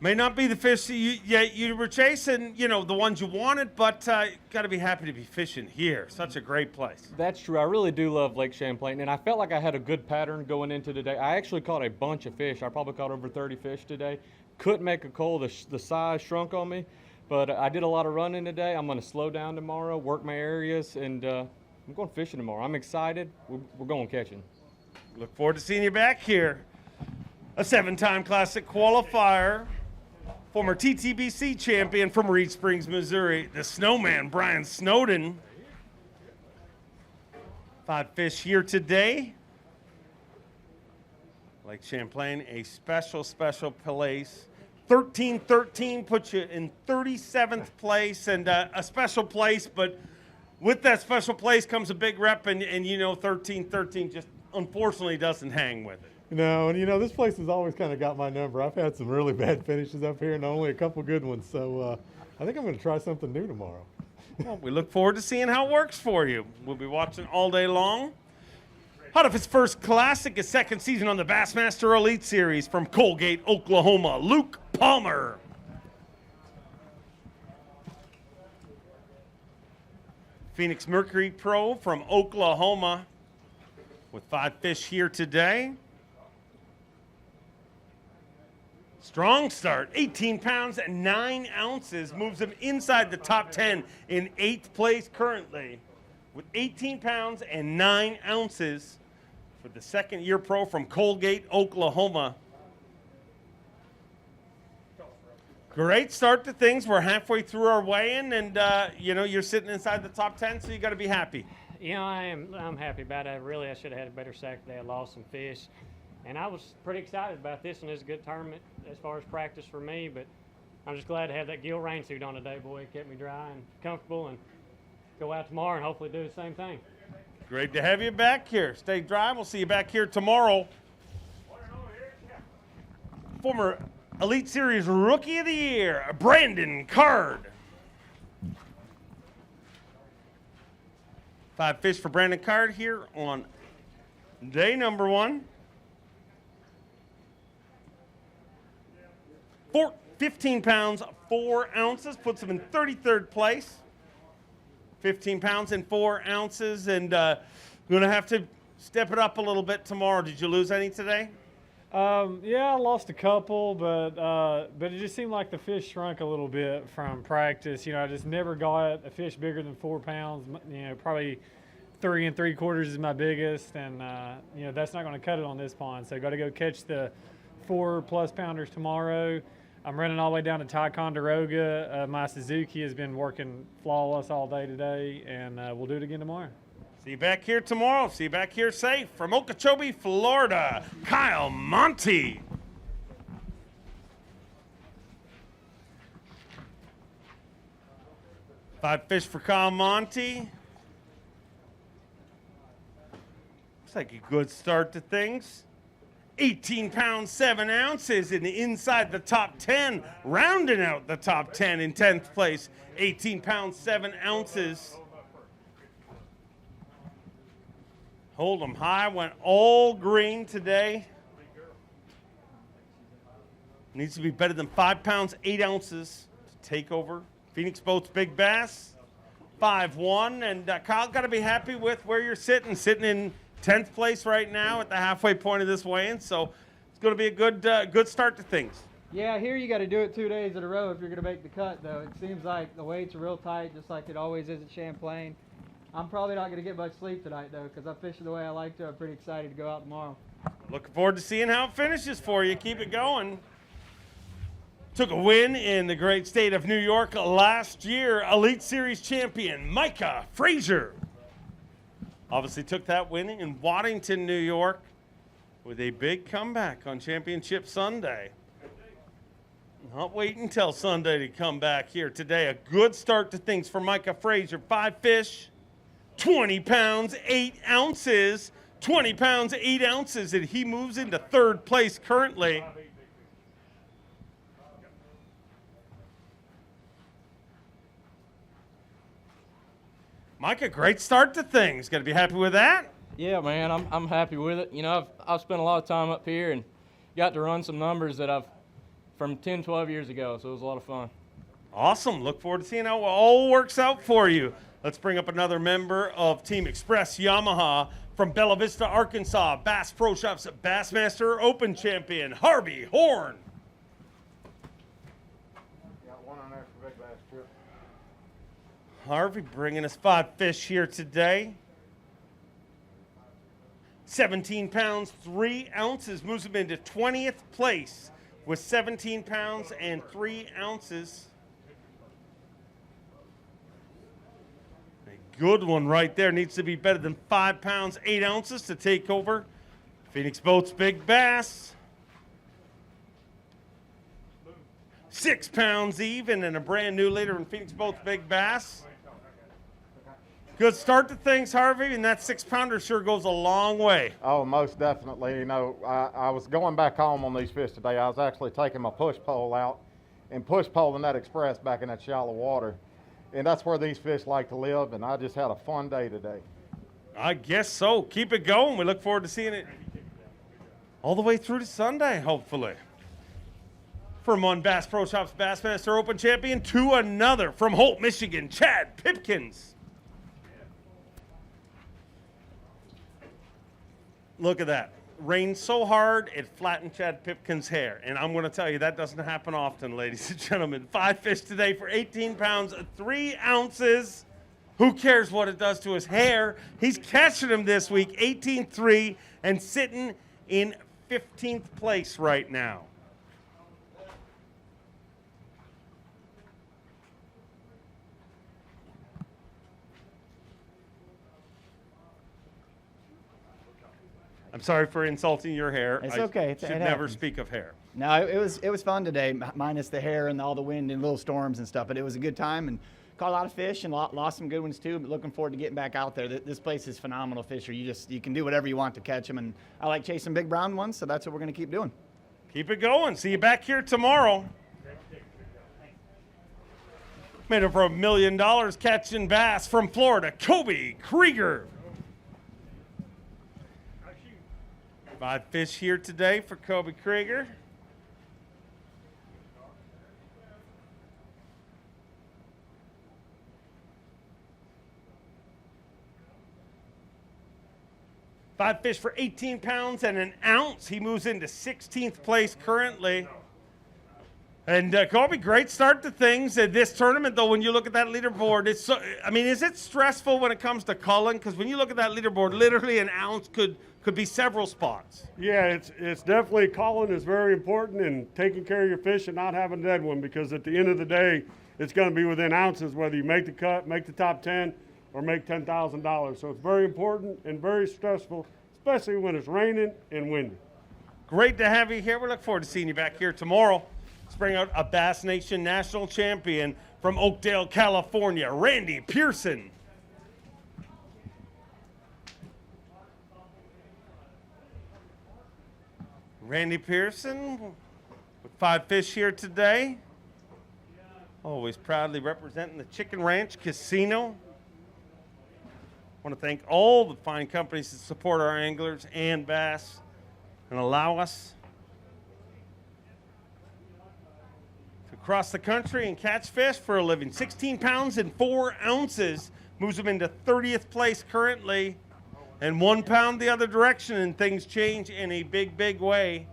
May not be the fish that you were chasing, you know, the ones you wanted, but got to be happy to be fishing here. Such a great place. That's true. I really do love Lake Champlain, and I felt like I had a good pattern going into today. I actually caught a bunch of fish. I probably caught over 30 fish today. Couldn't make a cull. The size shrunk on me, but I did a lot of running today. I'm going to slow down tomorrow, work my areas, and I'm going fishing tomorrow. I'm excited. We're going catching. Look forward to seeing you back here. A 7-time Classic qualifier. Former TTBC champion from Reed Springs, Missouri, the Snowman, Brian Snowden. 5 fish here today. Lake Champlain, a special place. 13-13 puts you in 37th place, and a special place, but with that special place comes a big rep, and you know 13-13 just unfortunately doesn't hang with it. No, and you know, this place has always kind of got my number. I've had some really bad finishes up here and only a couple good ones, so I think I'm going to try something new tomorrow. Well, we look forward to seeing how it works for you. We'll be watching all day long. Hot off his first Classic, his second season on the Bassmaster Elite Series from Colgate, Oklahoma, Luke Palmer. Phoenix Mercury Pro from Oklahoma with 5 fish here today. Strong start, 18 pounds and 9 ounces, moves him inside the top 10 in 8th place currently with 18 pounds and 9 ounces for the second-year pro from Colgate, Oklahoma. Great start to things. We're halfway through our weigh-in, and you're sitting inside the top 10, so you got to be happy. You know, I'm happy about it. Really, I should have had a better Saturday. I lost some fish, and I was pretty excited about this one. It's a good tournament as far as practice for me, but I'm just glad to have that gill rain suit on today, boy. It kept me dry and comfortable, and go out tomorrow and hopefully do the same thing. Great to have you back here. Stay dry. We'll see you back here tomorrow. Former Elite Series Rookie of the Year, Brandon Card. 5 fish for Brandon Card here on day number 1. 15 pounds, 4 ounces, puts him in 33rd place. 15 pounds and 4 ounces, and going to have to step it up a little bit tomorrow. Did you lose any today? Yeah, I lost a couple, but it just seemed like the fish shrunk a little bit from practice. I just never got a fish bigger than 4 pounds. Probably 3 3/4 is my biggest, and that's not going to cut it on this pond. So got to go catch the 4+ pounders tomorrow. I'm running all the way down to Ticonderoga. My Suzuki has been working flawless all day today, and we'll do it again tomorrow. See you back here tomorrow. See you back here safe from Okeechobee, Florida, Kyle Monty. Five fish for Kyle Monty. Looks like a good start to things. 18 pounds, 7 ounces, and inside the top 10, rounding out the top 10 in 10th place. 18 pounds, 7 ounces. Hold them high, went all green today. Needs to be better than 5 pounds, 8 ounces to take over Phoenix Boats Big Bass. 5-1, and Kyle, got to be happy with where you're sitting in 10th place right now at the halfway point of this weigh-in, so it's going to be a good start to things. Yeah, here you got to do it 2 days in a row if you're going to make the cut, though. It seems like the weights are real tight, just like it always is at Champlain. I'm probably not going to get much sleep tonight, though, because I'm fishing the way I like to. I'm pretty excited to go out tomorrow. Looking forward to seeing how it finishes for you. Keep it going. Took a win in the great state of New York last year. Elite Series champion Micah Frazier. Obviously took that win in Waddington, New York, with a big comeback on Championship Sunday. Not waiting until Sunday to come back here today. A good start to things for Micah Frazier. 5 fish, 20 pounds, 8 ounces. 20 pounds, 8 ounces, and he moves into 3rd place currently. Micah, great start to things. Got to be happy with that? Yeah, man, I'm happy with it. I've spent a lot of time up here and got to run some numbers that I've from 10, 12 years ago, so it was a lot of fun. Awesome. Look forward to seeing how it all works out for you. Let's bring up another member of Team Express Yamaha from Bella Vista, Arkansas, Bass Pro Shops Bassmaster Open champion, Harvey Horn. Got one on there for big bass trip. Harvey bringing us 5 fish here today. 17 pounds, 3 ounces, moves him into 20th place with 17 pounds and 3 ounces. A good one right there. Needs to be better than 5 pounds, 8 ounces to take over Phoenix Boats Big Bass. 6 pounds even, and a brand new leader in Phoenix Boats Big Bass. Good start to things, Harvey, and that 6-pounder sure goes a long way. Oh, most definitely. I was going back home on these fish today. I was actually taking my push pole out and push poling that Express back in that shallow water. And that's where these fish like to live, and I just had a fun day today. I guess so. Keep it going. We look forward to seeing it all the way through to Sunday, hopefully. From one Bass Pro Shops Bassmaster Open champion to another from Holt, Michigan, Chad Pipkins. Look at that. Rained so hard, it flattened Chad Pipkin's hair. And I'm going to tell you, that doesn't happen often, ladies and gentlemen. 5 fish today for 18 pounds, 3 ounces. Who cares what it does to his hair? He's catching them this week, 18-3, and sitting in 15th place right now. I'm sorry for insulting your hair. It's I okay. should It never happens. speak of hair. No, it was fun today, minus the hair and all the wind and little storms and stuff. But it was a good time and caught a lot of fish and lost some good ones too. But looking forward to getting back out there. This place is phenomenal fishery. You can do whatever you want to catch them, and I like chasing big brown ones, so that's what we're going to keep doing. Keep it going. See you back here tomorrow. Made over $1 million catching bass from Florida, Kobe Krieger. 5 fish here today for Kobe Krieger. Five fish for 18 pounds and an ounce. He moves into 16th place currently. And Kobe, great start to things. This tournament, though, when you look at that leaderboard, it's so, I mean, is it stressful when it comes to culling? Because when you look at that leaderboard, literally an ounce could be several spots. Yeah, it's definitely culling is very important, and taking care of your fish and not having a dead one, because at the end of the day, it's going to be within ounces whether you make the cut, make the top 10, or make $10,000. So it's very important and very stressful, especially when it's raining and windy. Great to have you here. We look forward to seeing you back here tomorrow. Let's bring out a Bass Nation national champion from Oakdale, California, Randy Pearson. Randy Pearson with 5 fish here today. Always proudly representing the Chicken Ranch Casino. I want to thank all the fine companies that support our anglers and bass and allow us to cross the country and catch fish for a living. 16 pounds and 4 ounces moves him into 30th place currently, and 1 pound the other direction, and things change in a big, big way.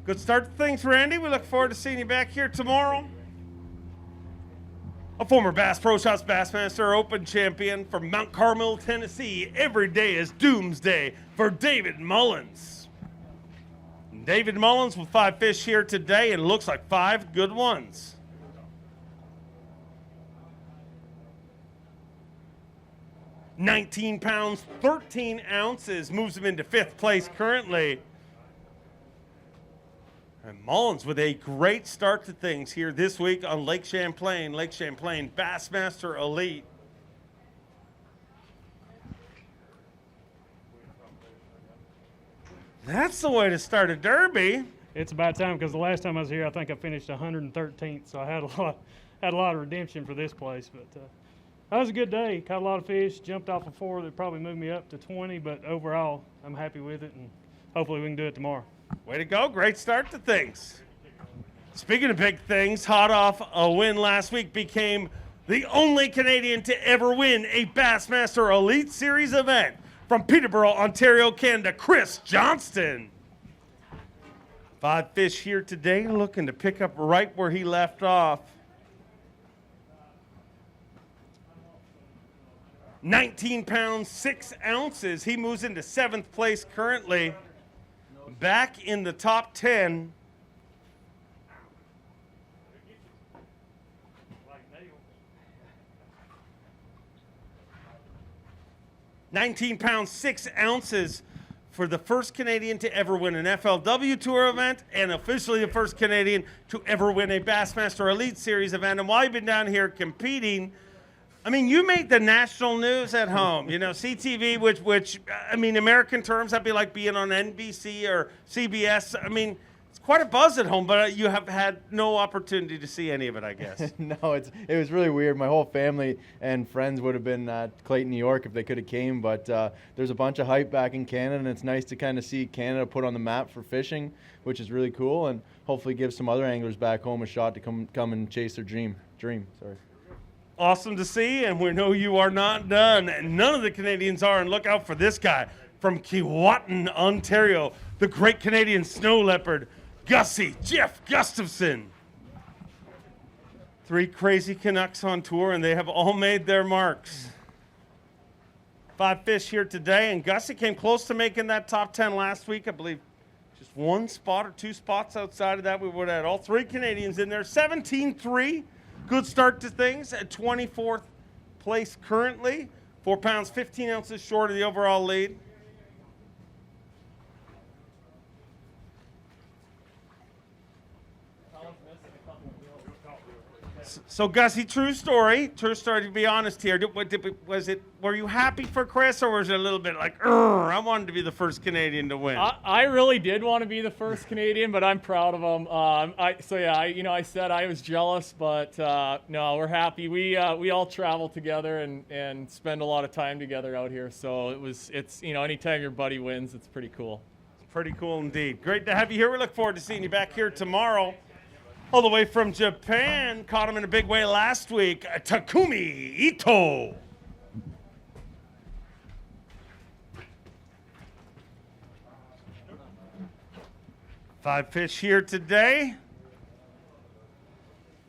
Good start to things, Randy. We look forward to seeing you back here tomorrow. A former Bass Pro Shops Bassmaster Open champion from Mount Carmel, Tennessee. Every day is doomsday for David Mullins. David Mullins with 5 fish here today, and looks like 5 good ones. $19 pounds, 13 ounces moves him into 5th place currently. And Mullins with a great start to things here this week on Lake Champlain Bassmaster Elite. That's the way to start a derby. It's about time, because the last time I was here, I think I finished 113th, so I had a lot of redemption for this place. But that was a good day. Caught a lot of fish. Jumped off a 4 that probably moved me up to 20. But overall, I'm happy with it, and hopefully we can do it tomorrow. Way to go. Great start to things. Speaking of big things, hot off a win last week, became the only Canadian to ever win a Bassmaster Elite Series event. From Peterborough, Ontario, Canada, Chris Johnston. 5 fish here today, looking to pick up right where he left off. 19 pounds, 6 ounces. He moves into 7th place currently. Back in the top 10. $19 pounds, 6 ounces for the first Canadian to ever win an FLW Tour event, and officially the first Canadian to ever win a Bassmaster Elite Series event. And while you've been down here competing, I mean, you made the national news at home. You know, CTV, which I mean, American terms, that'd be like being on NBC or CBS. I mean, it's quite a buzz at home, but you have had no opportunity to see any of it, I guess. No, it was really weird. My whole family and friends would have been at Clayton, New York if they could have came, but there's a bunch of hype back in Canada, and it's nice to kind of see Canada put on the map for fishing, which is really cool, and hopefully give some other anglers back home a shot to come and chase their dream. Sorry. Awesome to see, and we know you are not done. None of the Canadians are, and look out for this guy from Keewatin, Ontario, the great Canadian snow leopard, Gussie Jeff Gustafson. 3 crazy Canucks on tour, and they have all made their marks. 5 fish here today, and Gussie came close to making that top 10 last week. I believe Just one spot or two spots outside of that, we would have had all three Canadians in there. 17-3, good start to things at 24th place currently. 4 pounds, 15 ounces short of the overall lead. So, Gussie, true story, to be honest here. Were you happy for Chris, or was it a little bit like, I wanted to be the first Canadian to win? I really did want to be the first Canadian, but I'm proud of him. I said I was jealous, but no, we're happy. We all travel together and spend a lot of time together out here. So it's anytime your buddy wins, it's pretty cool. It's pretty cool indeed. Great to have you here. We look forward to seeing you back here tomorrow. All the way from Japan, caught him in a big way last week, Takumi Ito. Five fish here today.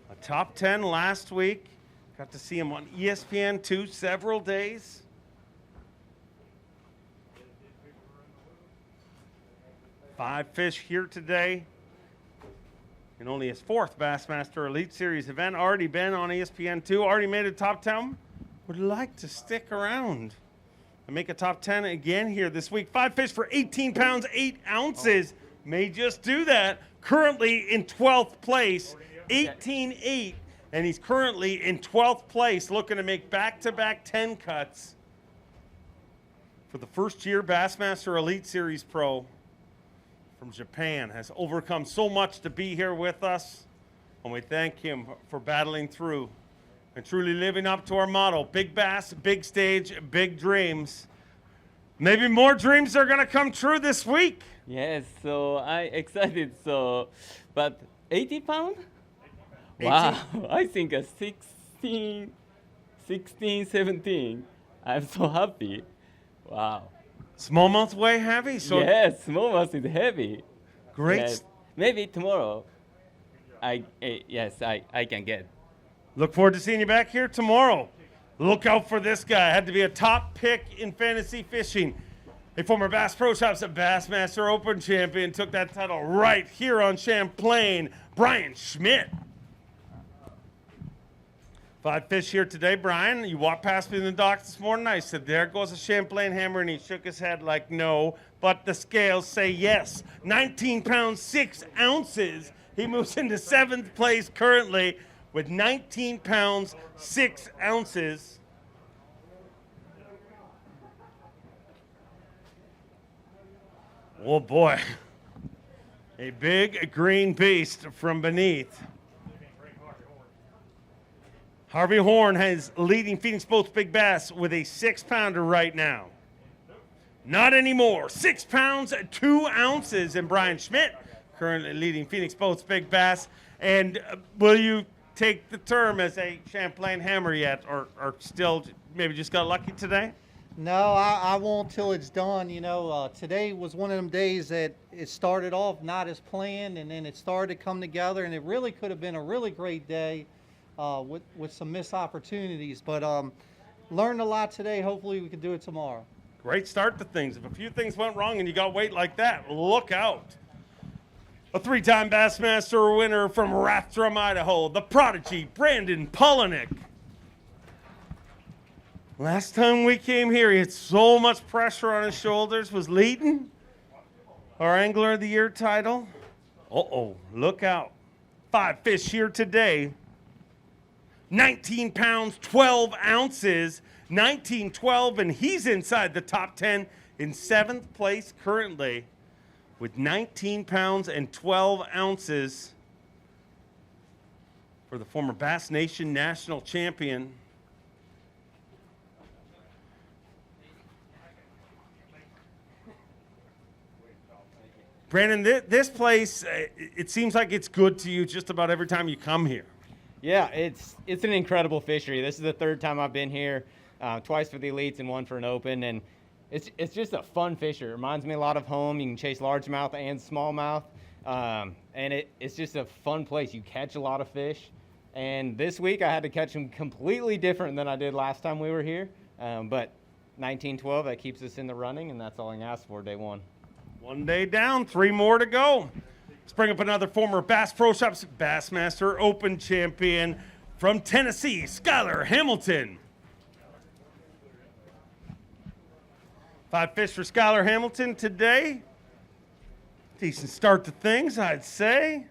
A top 10 last week. Got to see him on ESPN2 several days. Five fish here today. And only his fourth Bassmaster Elite Series event. Already been on ESPN2. Already made a top 10. Would like to stick around and make a top 10 again here this week. Five fish for 18 pounds, 8 ounces. May just do that. Currently in 12th place. 18-8. And he's currently in 12th place, looking to make back-to-back 10 cuts for the first year Bassmaster Elite Series Pro. From Japan, has overcome so much to be here with us, and we thank him for battling through and truly living up to our motto: big bass, big stage, big dreams. Maybe more dreams are going to come true this week. Yes, so I excited. But 80 pounds? Wow, I think 16, 17. I'm so happy. Wow. Smallmouth weigh heavy? So yes, smallmouth is heavy. Great. Yes. Maybe tomorrow I can get. Look forward to seeing you back here tomorrow. Look out for this guy. Had to be a top pick in fantasy fishing. A former Bass Pro Shops and Bassmaster Open champion. Took that title right here on Champlain. Brian Schmidt. Five fish here today, Brian. You walked past me in the dock this morning. I said, there goes a Champlain hammer, and he shook his head like no. But the scales say yes. 19 pounds, 6 ounces. He moves into 7th place currently with 19 pounds, 6 ounces. Oh, boy. A big green beast from beneath. Harvey Horn has leading Phoenix Boats Big Bass with a 6-pounder right now. Not anymore. 6 pounds, 2 ounces. And Brian Schmidt currently leading Phoenix Boats Big Bass. And will you take the term as a Champlain hammer yet, or still maybe just got lucky today? No, I won't till it's done. Today was one of them days that it started off not as planned, and then it started to come together, and it really could have been a really great day. With some missed opportunities, but learned a lot today. Hopefully we can do it tomorrow. Great start to things. If a few things went wrong and you got weight like that, look out. A 3-time Bassmaster winner from Rathdrum, Idaho, the prodigy Brandon Polinick. Last time we came here, he had so much pressure on his shoulders, was leading our Angler of the Year title. Look out. 5 fish here today. 19 pounds, 12 ounces, 19-12, and he's inside the top 10 in 7th place currently with 19 pounds and 12 ounces for the former Bass Nation national champion. Brandon, this place, it seems like it's good to you just about every time you come here. Yeah, it's an incredible fishery. This is the 3rd time I've been here, twice for the elites and one for an open, and it's just a fun fishery. It reminds me a lot of home. You can chase largemouth and smallmouth, and it's just a fun place. You catch a lot of fish, and this week I had to catch them completely different than I did last time we were here, but 19-12, that keeps us in the running, and that's all I can ask for day one. One day down, 3 more to go. Let's bring up another former Bass Pro Shops Bassmaster Open champion from Tennessee, Skylar Hamilton. 5 fish for Skylar Hamilton today. Decent start to things, I'd say.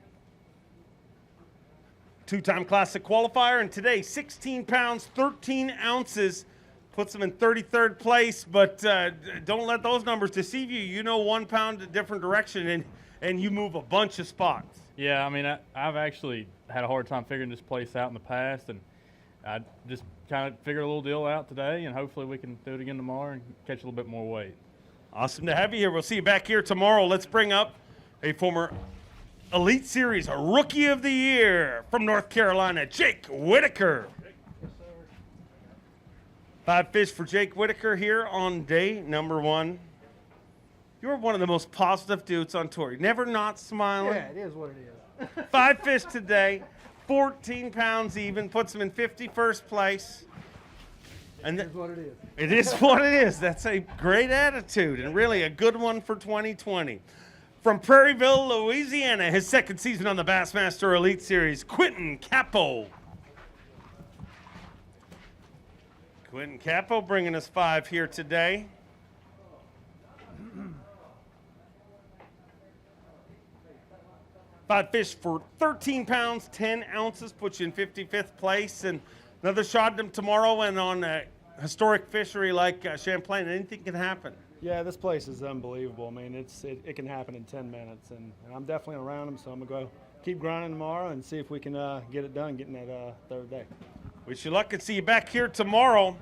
2-time Classic qualifier, and today 16 pounds, 13 ounces. Puts him in 33rd place, but don't let those numbers deceive you. You know, 1 pound a different direction, and you move a bunch of spots. Yeah, I mean, I've actually had a hard time figuring this place out in the past, and I just kind of figured a little deal out today, and hopefully we can do it again tomorrow and catch a little bit more weight. Awesome to have you here. We'll see you back here tomorrow. Let's bring up a former Elite Series Rookie of the Year from North Carolina, Jake Whitaker. 5 fish for Jake Whitaker here on day number 1. You're one of the most positive dudes on tour. You're never not smiling. Yeah, it is what it is. 5 fish today, 14 pounds even, puts him in 51st place. And it is what it is. It is what it is. That's a great attitude and really a good one for 2020. From Prairieville, Louisiana, his 2nd season on the Bassmaster Elite Series, Quentin Capo. Quentin Capo bringing us 5 here today. Five fish for 13 pounds, 10 ounces, puts you in 55th place. And another shot at him tomorrow, and on a historic fishery like Champlain, anything can happen. Yeah, this place is unbelievable. I mean, it can happen in 10 minutes, and I'm definitely around them, so I'm going to go keep grinding tomorrow and see if we can get it done getting that 3rd day. Wish you luck and see you back here tomorrow.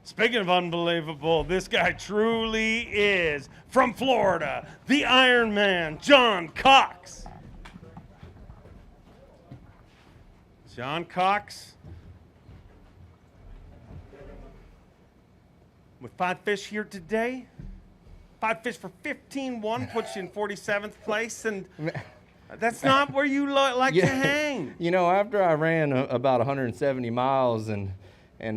Speaking of unbelievable, this guy truly is from Florida, the Iron Man, John Cox. John Cox with 5 fish here today. 5 fish for 15-1 puts you in 47th place, and that's not where you like to hang. You know, after I ran about 170 miles and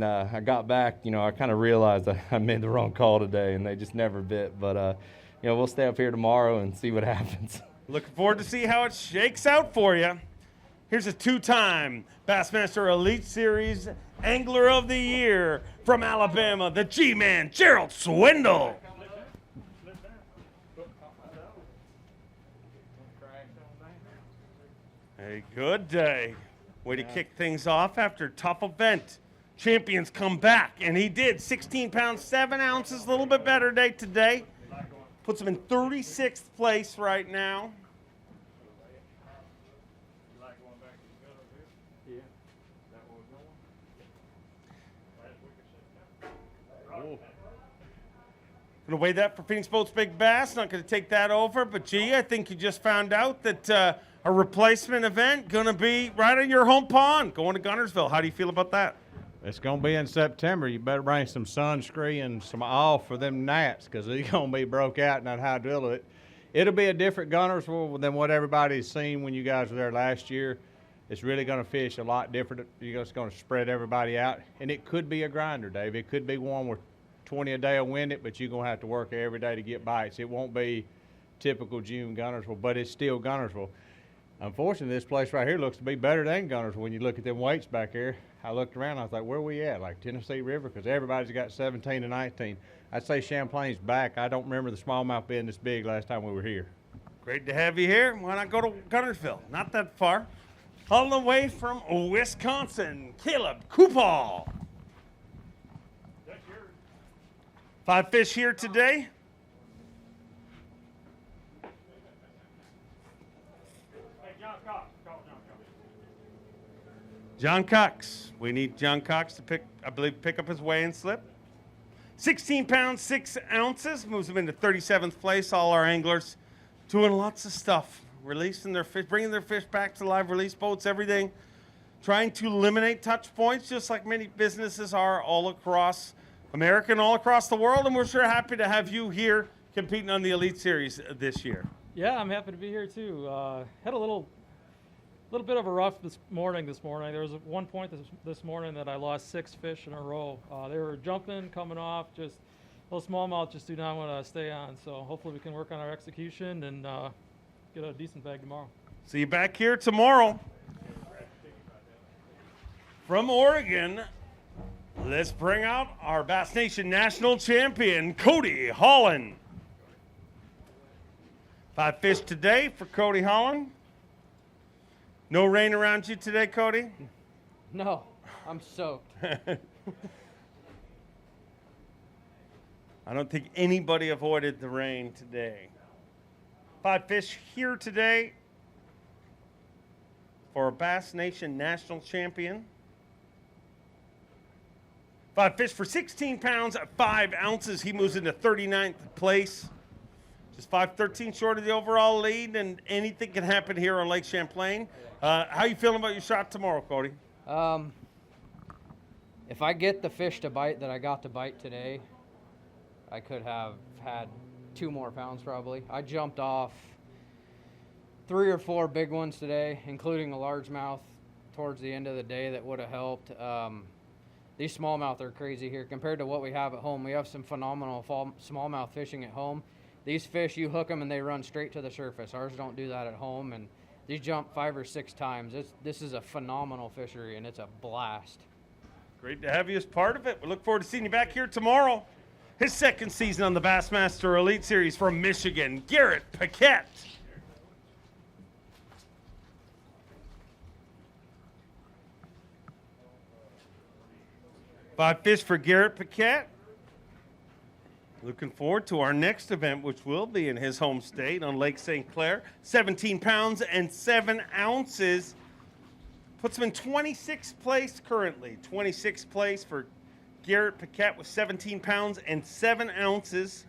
I got back, you know, I kind of realized I made the wrong call today, and they just never bit. But, you know, we'll stay up here tomorrow and see what happens. Looking forward to see how it shakes out for you. Here's a 2-time Bassmaster Elite Series Angler of the Year from Alabama, the G-Man, Gerald Swindle. A good day. Way to kick things off after a tough event. Champions come back, and he did. 16 pounds, 7 ounces, a little bit better day today. Puts him in 36th place right now. Going to weigh that for Phoenix Boats Big Bass. Not going to take that over, but gee, I think you just found out that a replacement event going to be right on your home pond, going to Guntersville. How do you feel about that? It's going to be in September. You better bring some sunscreen and some oil for them gnats, because they're going to be broke out in that hydrilla. It'll be a different Guntersville than what everybody's seen when you guys were there last year. It's really going to fish a lot different. You're just going to spread everybody out. And it could be a grinder, Dave. It could be one where 20 a day will win it, but you're going to have to work every day to get bites. It won't be typical June Guntersville, but it's still Guntersville. Unfortunately, this place right here looks to be better than Guntersville. When you look at them weights back here, I looked around, I was like, where are we at? Like Tennessee River? Because everybody's got 17 and 19. I'd say Champlain's back. I don't remember the smallmouth being this big last time we were here. Great to have you here. Why not go to Guntersville? Not that far. All the way from Wisconsin, Caleb Coupal. 5 fish here today. John Cox. We need John Cox to pick up his weigh-in slip. 16 pounds, 6 ounces. Moves him into 37th place. All our anglers doing lots of stuff. Releasing their fish, bringing their fish back to live release boats, everything. Trying to eliminate touch points, just like many businesses are all across America and all across the world. And we're sure happy to have you here competing on the Elite Series this year. Yeah, I'm happy to be here too. Had a little bit of a rough morning. There was one point this morning that I lost 6 fish in a row. They were jumping, coming off, just those smallmouth just do not want to stay on. So hopefully we can work on our execution and get a decent bag tomorrow. See you back here tomorrow. From Oregon, let's bring out our Bass Nation National Champion, Cody Holland. 5 fish today for Cody Holland. No rain around you today, Cody? No, I'm soaked. I don't think anybody avoided the rain today. 5 fish here today for a Bass Nation National Champion. 5 fish for 16 pounds at 5 ounces. He moves into 39th place. Just 5:13 short of the overall lead, and anything can happen here on Lake Champlain. How you feeling about your shot tomorrow, Cody? If I get the fish to bite that I got to bite today, I could have had 2 more pounds probably. I jumped off 3 or 4 big ones today, including a largemouth towards the end of the day that would have helped. These smallmouth are crazy here compared to what we have at home. We have some phenomenal smallmouth fishing at home. These fish, you hook them and they run straight to the surface. Ours don't do that at home, and these jump 5 or 6 times. This is a phenomenal fishery, and it's a blast. Great to have you as part of it. We look forward to seeing you back here tomorrow. His second season on the Bassmaster Elite Series from Michigan, Garrett Paquette. Five fish for Garrett Paquette. Looking forward to our next event, which will be in his home state on Lake St. Clair. 17 pounds and 7 ounces. Puts him in 26th place currently. 26th place for Garrett Paquette with 17 pounds and 7 ounces.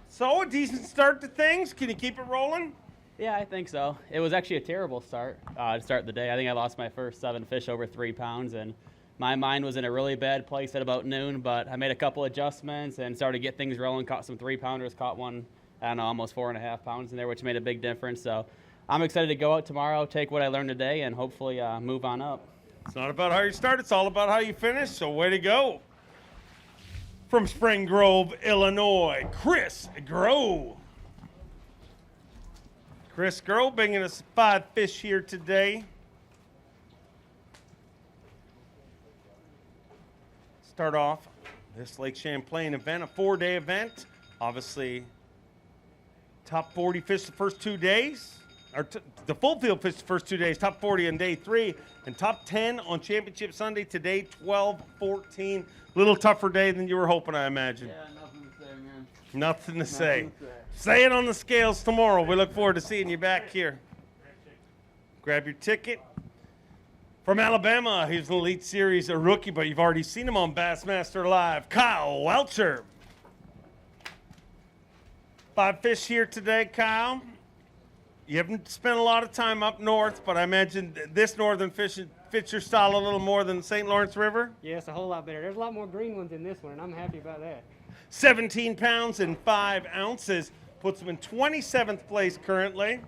So, a decent start to things. Can you keep it rolling? Yeah, I think so. It was actually a terrible start to start the day. I think I lost my first 7 fish over 3 pounds, and my mind was in a really bad place at about noon, but I made a couple adjustments and started to get things rolling, caught some 3-pounders, caught one, I don't know, almost 4.5 pounds in there, which made a big difference. So I'm excited to go out tomorrow, take what I learned today, and hopefully move on up. It's not about how you start, it's all about how you finish, so way to go. From Spring Grove, Illinois, Chris Grove. Chris Grove bringing us 5 fish here today. Start off this Lake Champlain event, a 4-day event. Obviously, top 40 fish the first 2 days. Or the full field fish the first 2 days, top 40 on day 3, and top 10 on Championship Sunday. Today, 12, 14. A little tougher day than you were hoping, I imagine. Yeah, nothing to say, man. Nothing to say. Say it on the scales tomorrow. We look forward to seeing you back here. Grab your ticket. From Alabama, he's an Elite Series, a rookie, but you've already seen him on Bassmaster Live, Kyle Welcher. 5 fish here today, Kyle. You haven't spent a lot of time up north, but I imagine this northern fish fits your style a little more than the St. Lawrence River. Yeah, it's a whole lot better. There's a lot more green ones in this one, and I'm happy about that. 17 pounds and 5 ounces. Puts him in 27th place currently.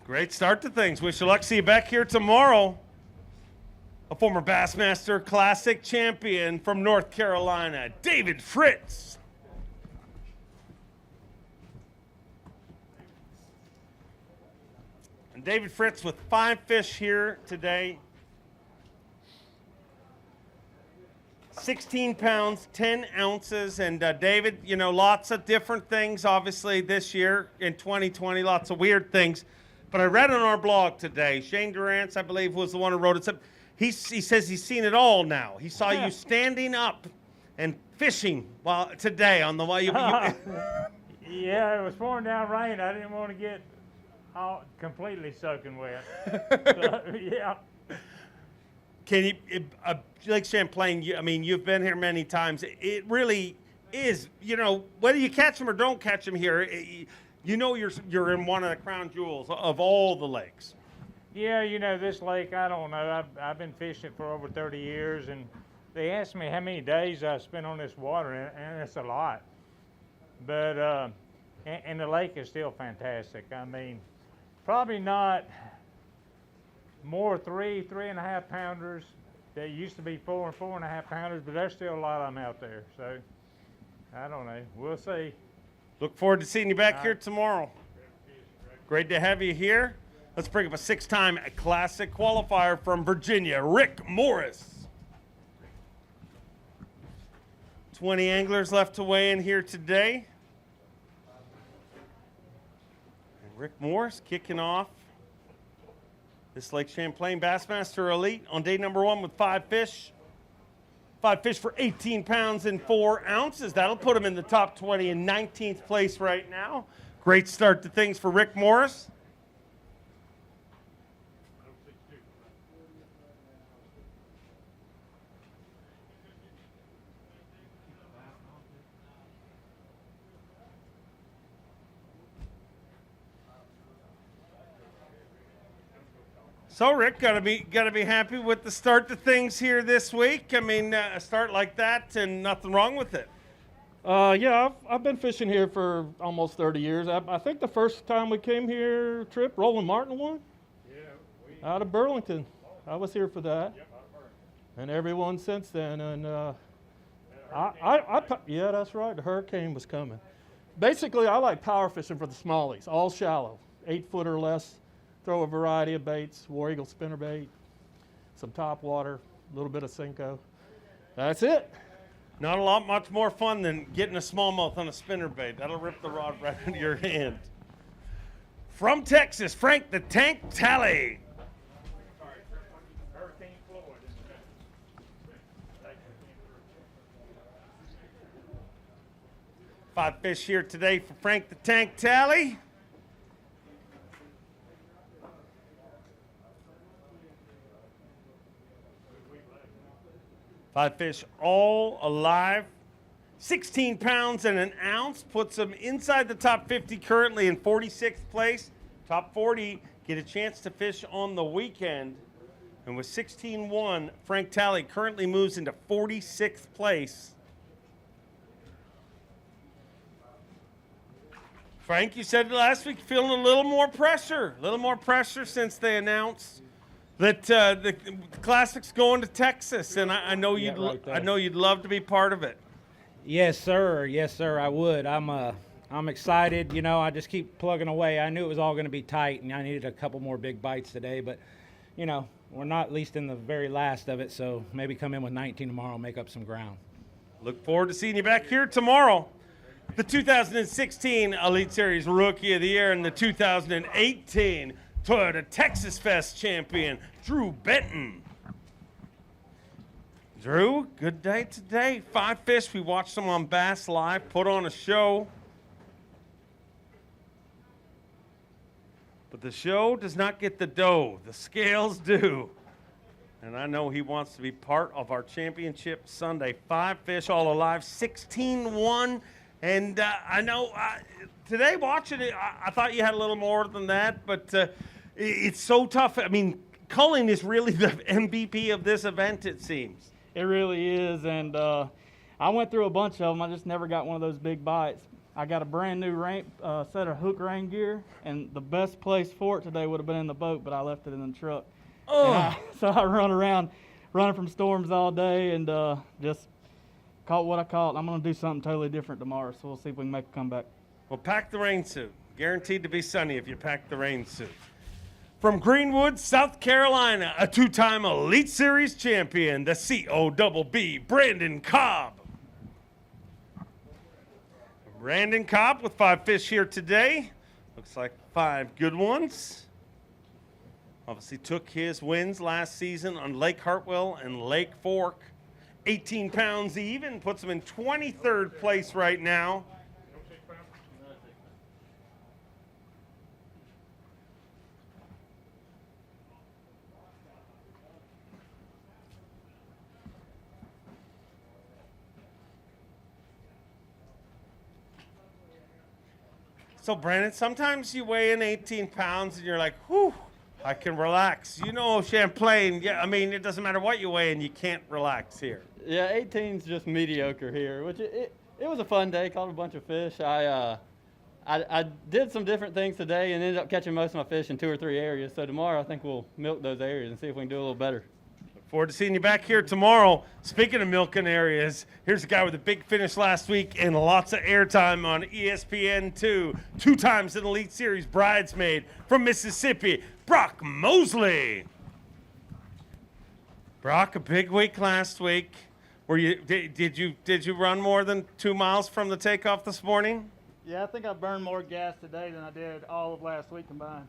Great start to things. Wish you luck. See you back here tomorrow. A former Bassmaster Classic champion from North Carolina, David Fritz. And David Fritz with 5 fish here today. 16 pounds, 10 ounces. And David, you know, lots of different things, obviously, this year in 2020, lots of weird things. But I read on our blog today, Shane Durant's, I believe, was the one who wrote it. He says he's seen it all now. He saw you standing up and fishing today on the way. Yeah, it was pouring down rain. I didn't want to get completely soaking wet. Yeah. Can you, Lake Champlain, you've been here many times. It really is, whether you catch them or don't catch them here, you're in one of the crown jewels of all the lakes. Yeah, this lake, I don't know. I've been fishing for over 30 years, and they asked me how many days I spent on this water, and it's a lot. But and the lake is still fantastic. I mean, probably not more 3.5 pounders. They used to be 4 and 4.5 pounders, but there's still a lot of them out there. So I don't know. We'll see. Look forward to seeing you back here tomorrow. Great to have you here. Let's bring up a 6-time Classic qualifier from Virginia, Rick Morris. 20 anglers left to weigh in here today. And Rick Morris kicking off this Lake Champlain Bassmaster Elite on day number 1 with 5 fish. 5 fish for 18 pounds and 4 ounces. That'll put him in the top 20 in 19th place right now. Great start to things for Rick Morris. So Rick, gotta be happy with the start to things here this week. I mean, a start like that and nothing wrong with it. Yeah, I've been fishing here for almost 30 years. I think the first time we came here, Trip, Roland Martin won? Yeah. Out of Burlington. I was here for that. Yep, out of Burlington. And everyone since then. And yeah, that's right. The hurricane was coming. Basically, I like power fishing for the smallies, all shallow, 8 foot or less. Throw a variety of baits, War Eagle spinnerbait, some top water, a little bit of Cinco. That's it. Not a lot much more fun than getting a smallmouth on a spinnerbait. That'll rip the rod right into your hand. From Texas, Frank the Tank Talley. Five fish here today for Frank the Tank Talley. Five fish all alive. 16 pounds and an ounce puts him inside the top 50 currently in 46th place. Top 40 get a chance to fish on the weekend. And with 16-1, Frank Talley currently moves into 46th place. Frank, you said last week feeling a little more pressure since they announced that the Classic's going to Texas, and I know you'd love to be part of it. Yes, sir. Yes, sir. I would. I'm excited. You know, I just keep plugging away. I knew it was all going to be tight, and I needed a couple more big bites today. But, you know, we're not at least in the very last of it. So maybe come in with 19 tomorrow, and make up some ground. Look forward to seeing you back here tomorrow. The 2016 Elite Series Rookie of the Year and the 2018 Toyota Texas Fest champion, Drew Benton. Drew, good day today. 5 fish. We watched them on Bass Live, put on a show. But the show does not get the dough. The scales do. And I know he wants to be part of our championship Sunday. 5 fish all alive, 16-1. And I know today watching it, I thought you had a little more than that, but it's so tough. I mean, culling is really the MVP of this event, it seems. It really is, and I went through a bunch of them. I just never got one of those big bites. I got a brand new set of hook rain gear, and the best place for it today would have been in the boat, but I left it in the truck. Oh. So I run around, running from storms all day, and just caught what I caught. I'm going to do something totally different tomorrow, so we'll see if we can make a comeback. Well, pack the rain suit. Guaranteed to be sunny if you pack the rain suit. From Greenwood, South Carolina, a 2-time Elite Series champion, the COBB, Brandon Cobb. Brandon Cobb with 5 fish here today. Looks like 5 good ones. Obviously took his wins last season on Lake Hartwell and Lake Fork. 18 pounds even, puts him in 23rd place right now. So, Brandon, sometimes you weigh in 18 pounds and you're like, whew, I can relax. You know, Champlain, yeah, I mean, it doesn't matter what you weigh in, you can't relax here. Yeah, 18's just mediocre here, which it was a fun day. Caught a bunch of fish. I did some different things today and ended up catching most of my fish in 2 or 3 areas. So tomorrow I think we'll milk those areas and see if we can do a little better. Look forward to seeing you back here tomorrow. Speaking of milking areas, here's a guy with a big finish last week and lots of airtime on ESPN2. 2 times in the Elite Series bridesmaid from Mississippi, Brock Mosley. Brock, a big week last week. Were you did you run more than 2 miles from the takeoff this morning? Yeah, I think I burned more gas today than I did all of last week combined.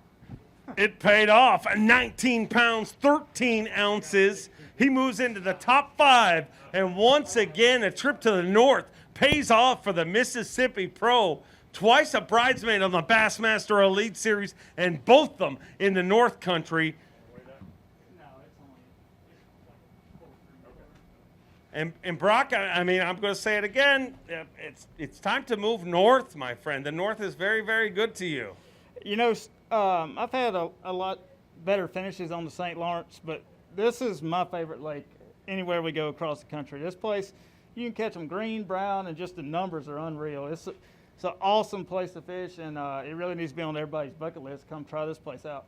It paid off. 19 pounds, 13 ounces. He moves into the top 5, and once again, a trip to the north pays off for the Mississippi Pro. Twice a bridesmaid on the Bassmaster Elite Series, and both of them in the North Country. And Brock, I mean, I'm going to say it again. It's time to move north, my friend. The north is very, very good to you. You know, I've had a lot better finishes on the St. Lawrence, but this is my favorite lake anywhere we go across the country. This place, you can catch them green, brown, and just the numbers are unreal. It's an awesome place to fish, and it really needs to be on everybody's bucket list. Come try this place out.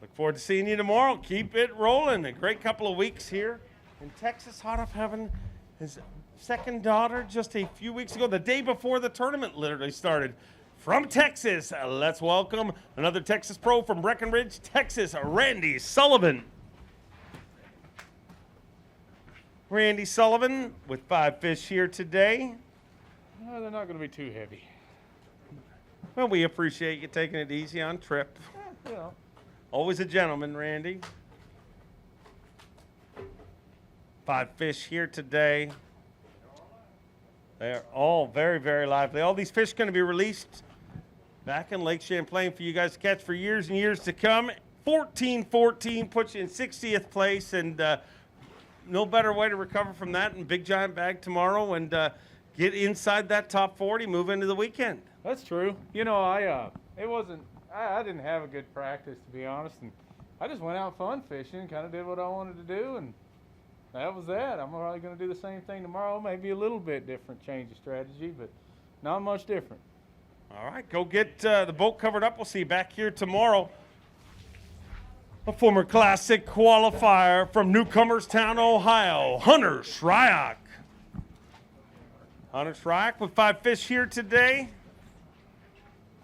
Look forward to seeing you tomorrow. Keep it rolling. A great couple of weeks here in Texas. Hot up having his second daughter just a few weeks ago, the day before the tournament literally started. From Texas, let's welcome another Texas pro from Breckenridge, Texas, Randy Sullivan. Randy Sullivan with 5 fish here today. No, they're not going to be too heavy. Well, we appreciate you taking it easy on trip. Yeah. Always a gentleman, Randy. 5 fish here today. They're all very, very lively. All these fish going to be released back in Lake Champlain for you guys to catch for years and years to come. 14-14 puts you in 60th place, and no better way to recover from that in Big Giant Bag tomorrow and get inside that top 40, move into the weekend. That's true. You know, I didn't have a good practice, to be honest, and I just went out fun fishing, kind of did what I wanted to do, and that was that. I'm probably going to do the same thing tomorrow, maybe a little bit different change of strategy, but not much different. All right, go get the boat covered up. We'll see you back here tomorrow. A former Classic qualifier from Newcomerstown, Ohio, Hunter Shryock. Hunter Shryock with 5 fish here today.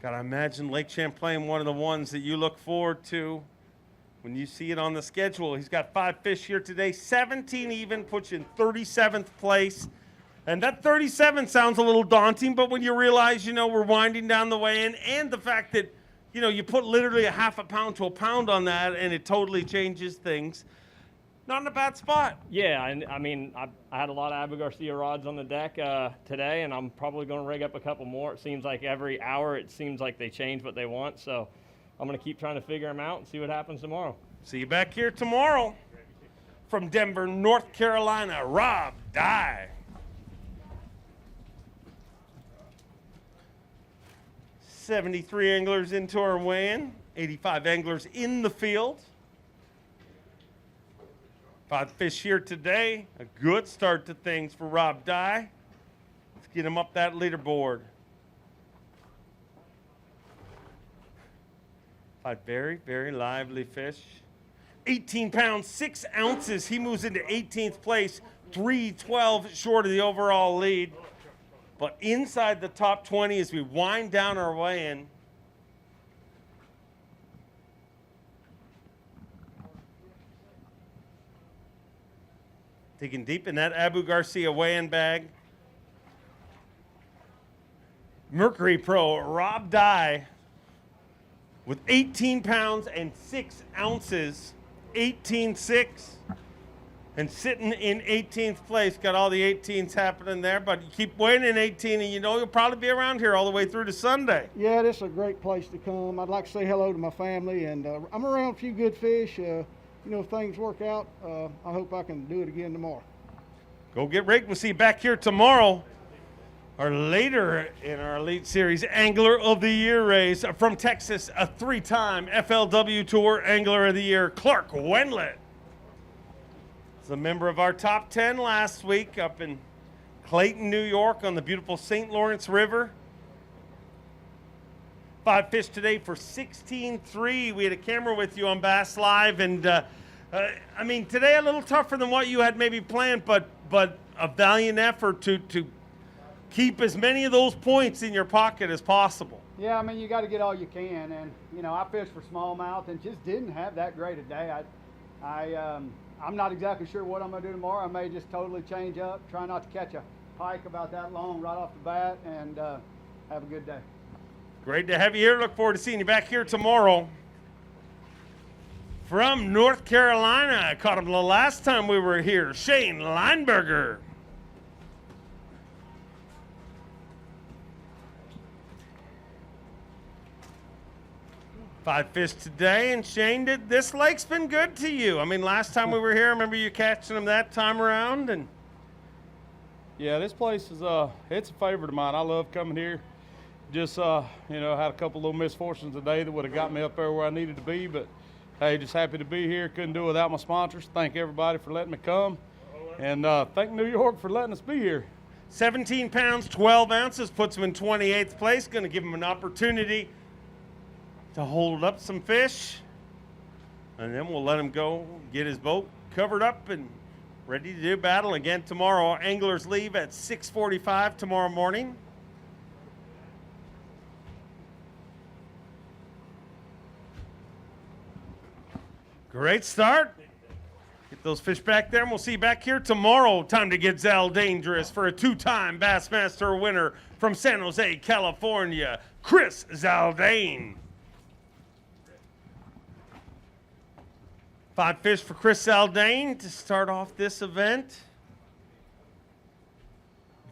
Gotta imagine Lake Champlain, one of the ones that you look forward to when you see it on the schedule. He's got 5 fish here today, 17 even, puts you in 37th place. And that 37 sounds a little daunting, but when you realize, you know, we're winding down the way in, and the fact that, you know, you put literally a half a pound to a pound on that, and it totally changes things. Not in a bad spot. Yeah, and I mean, I had a lot of Abu Garcia rods on the deck today, and I'm probably going to rig up a couple more. It seems like every hour it seems like they change what they want, so I'm going to keep trying to figure them out and see what happens tomorrow. See you back here tomorrow. From Denver, North Carolina, Rob Dye. 73 anglers into our weigh-in, 85 anglers in the field. 5 fish here today. A good start to things for Rob Dye. Let's get him up that leaderboard. 5 very, very lively fish. 18 pounds, 6 ounces. He moves into 18th place, 3:12 short of the overall lead. But inside the top 20 as we wind down our way in. Digging deep in that Abu Garcia weigh-in bag. Mercury Pro Rob Dye with 18 pounds and 6 ounces, 18.6. And sitting in 18th place, got all the 18s happening there, but you keep weighing in 18 and you know you'll probably be around here all the way through to Sunday. Yeah, this is a great place to come. I'd like to say hello to my family, and I'm around a few good fish. You know, if things work out, I hope I can do it again tomorrow. Go get rigged. We'll see you back here tomorrow. Or later in our Elite Series Angler of the Year race from Texas, a 3-time FLW Tour Angler of the Year, Clark Wendlandt. Was a member of our top 10 last week up in Clayton, New York on the beautiful St. Lawrence River. 5 fish today for 16.3. We had a camera with you on Bass Live, and I mean, today a little tougher than what you had maybe planned, but a valiant effort to keep as many of those points in your pocket as possible. Yeah, I mean, you got to get all you can, and you know, I fished for smallmouth and just didn't have that great a day. I'm not exactly sure what I'm going to do tomorrow. I may just totally change up, try not to catch a pike about that long right off the bat, and have a good day. Great to have you here. Look forward to seeing you back here tomorrow. From North Carolina, I caught him the last time we were here, Shane Lineberger. Five fish today, and Shane, this lake's been good to you. I mean, last time we were here, I remember you catching them that time around, and yeah, this place is it's a favorite of mine. I love coming here. Just you know, had a couple little misfortunes today that would have got me up there where I needed to be, but hey, just happy to be here. Couldn't do it without my sponsors. Thank everybody for letting me come, and thank New York for letting us be here. 17 pounds, 12 ounces, puts him in 28th place. Going to give him an opportunity to hold up some fish, and then we'll let him go get his boat covered up and ready to do battle again tomorrow. Our anglers leave at 6:45 tomorrow morning. Great start. Get those fish back there, and we'll see you back here tomorrow. Time to get Zal dangerous for a two-time Bassmaster winner from San Jose, California, Chris Zaldain. 5 fish for Chris Zaldain to start off this event.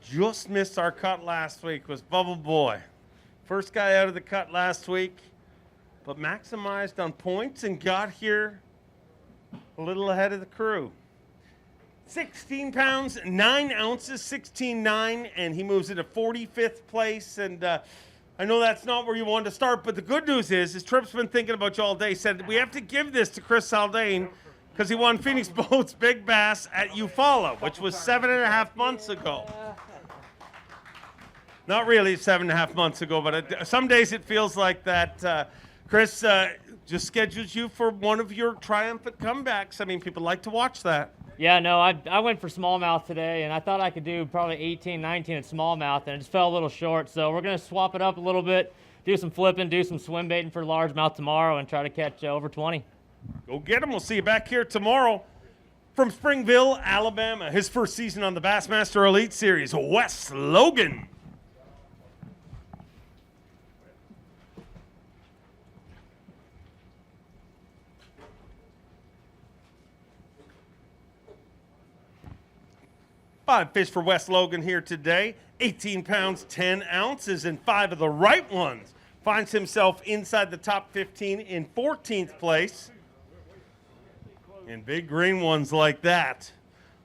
Just missed our cut last week was Bubble Boy. First guy out of the cut last week, but maximized on points and got here a little ahead of the crew. 16 pounds, 9 ounces, 16.9, and he moves into 45th place. And I know that's not where you wanted to start, but the good news is Tripp's been thinking about you all day. Said we have to give this to Chris Zaldain because he won Phoenix Boats Big Bass at Eufaula, which was 7.5 months ago. Not really 7.5 months ago, but some days it feels like that. Chris just schedules you for one of your triumphant comebacks. I mean, people like to watch that. Yeah, no, I went for smallmouth today, and I thought I could do probably 18, 19 at smallmouth, and it just fell a little short. So we're going to swap it up a little bit, do some flipping, do some swim baiting for largemouth tomorrow, and try to catch over 20. Go get him. We'll see you back here tomorrow. From Springville, Alabama, his first season on the Bassmaster Elite Series, Wes Logan. Five fish for Wes Logan here today. 18 pounds, 10 ounces, and 5 of the right ones. Finds himself inside the top 15 in 14th place. And big green ones like that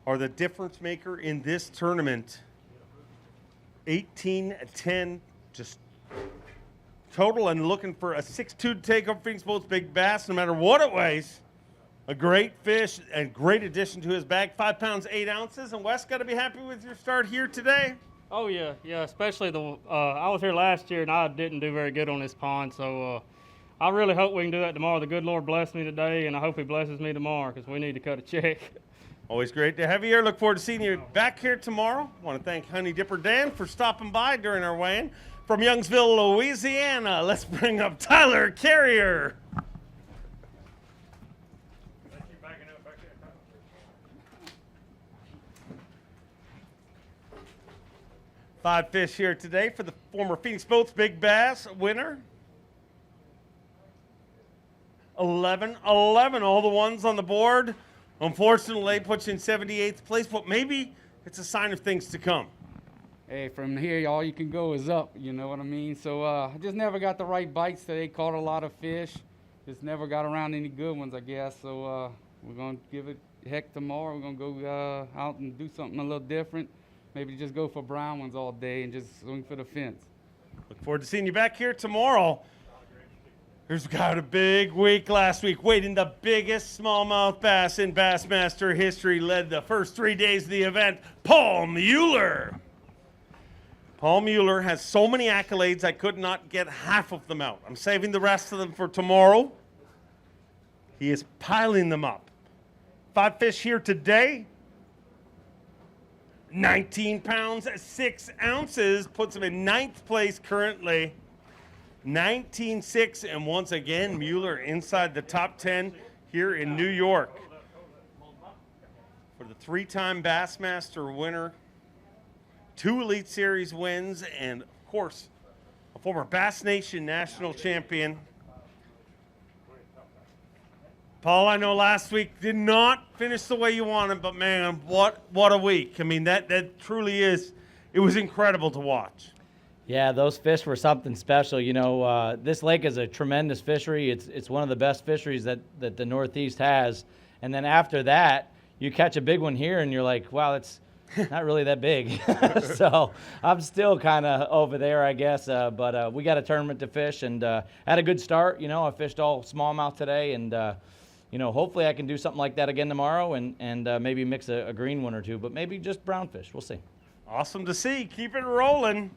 are the difference maker in this tournament. 18-10, just total, and looking for a 6'2" to take up Phoenix Boats Big Bass, no matter what it weighs. A great fish and great addition to his bag. 5 pounds, 8 ounces. And Wes, got to be happy with your start here today. Oh yeah, especially I was here last year and I didn't do very good on this pond, so I really hope we can do that tomorrow. The good Lord blessed me today, and I hope He blesses me tomorrow because we need to cut a check. Always great to have you here. Look forward to seeing you back here tomorrow. Want to thank Honey Dipper Dan for stopping by during our weigh-in. From Youngsville, Louisiana, let's bring up Tyler Carrier. Five fish here today for the former Phoenix Boats Big Bass winner. 11, all the ones on the board. Unfortunately, puts you in 78th place, but maybe it's a sign of things to come. Hey, from here, all you can go is up, you know what I mean? So I just never got the right bites today, caught a lot of fish. Just never got around any good ones, I guess. So we're going to give it a heck tomorrow. We're going to go out and do something a little different. Maybe just go for brown ones all day and just swing for the fence. Look forward to seeing you back here tomorrow. Who's got a big week last week, weighing the biggest smallmouth bass in Bassmaster history, led the first 3 days of the event, Paul Mueller. Paul Mueller has so many accolades, I could not get half of them out. I'm saving the rest of them for tomorrow. He is piling them up. 5 fish here today. 19 pounds, 6 ounces, puts him in 9th place currently. 19.6, and once again, Mueller inside the top 10 here in New York. For the 3-time Bassmaster winner, 2 Elite Series wins, and of course, a former Bass Nation national champion. Paul, I know last week did not finish the way you wanted, but man, what a week. I mean, that truly is, it was incredible to watch. Yeah, those fish were something special. You know, this lake is a tremendous fishery. It's one of the best fisheries that the Northeast has. And then after that, you catch a big one here and you're like, wow, it's not really that big. So I'm still kind of over there, I guess. But we got a tournament to fish and had a good start. You know, I fished all smallmouth today and, you know, hopefully I can do something like that again tomorrow and maybe mix a green one or two, but maybe just brown fish. We'll see. Awesome to see. Keep it rolling.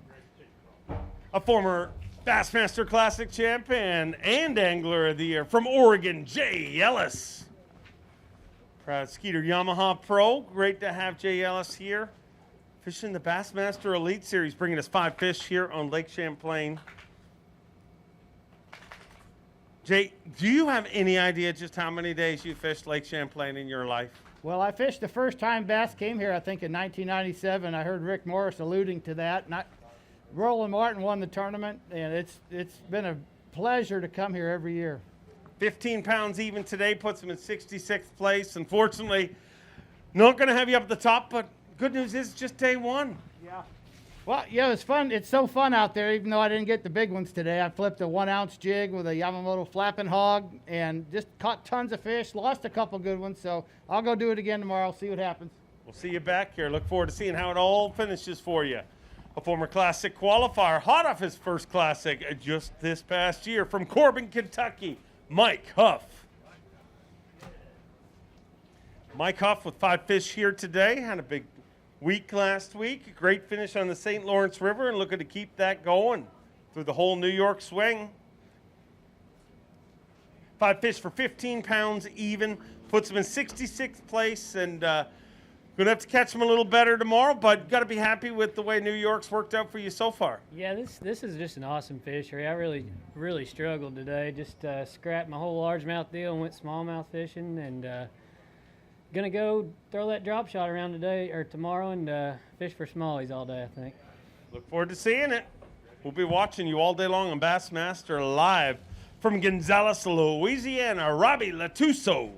A former Bassmaster Classic champion and Angler of the Year from Oregon, Jay Ellis. Proud Skeeter Yamaha Pro. Great to have Jay Ellis here. Fishing the Bassmaster Elite Series, bringing us 5 fish here on Lake Champlain. Jay, do you have any idea just how many days you fished Lake Champlain in your life? Well, I fished the first time bass came here, I think in 1997. I heard Rick Morris alluding to that. Roland Martin won the tournament, and it's been a pleasure to come here every year. 15 pounds even today puts him in 66th place. Unfortunately, not going to have you up at the top, but good news is just day one. Yeah. Well, yeah, it's fun. It's so fun out there, even though I didn't get the big ones today. I flipped a 1-ounce jig with a Yamamoto flapping hog and just caught tons of fish, lost a couple good ones, so I'll go do it again tomorrow, see what happens. We'll see you back here. Look forward to seeing how it all finishes for you. A former Classic qualifier, hot off his first Classic just this past year from Corbin, Kentucky, Mike Huff. Mike Huff with 5 fish here today. Had a big week last week. A great finish on the St. Lawrence River and looking to keep that going through the whole New York swing. 5 fish for 15 pounds even. Puts him in 66th place and going to have to catch him a little better tomorrow, but got to be happy with the way New York's worked out for you so far. Yeah, this is just an awesome fishery. I really struggled today. Just scrapped my whole largemouth deal and went smallmouth fishing, and gonna go throw that drop shot around today or tomorrow and fish for smallies all day, I think. Look forward to seeing it. We'll be watching you all day long on Bassmaster live from Gonzales, Louisiana. Robbie Latuso.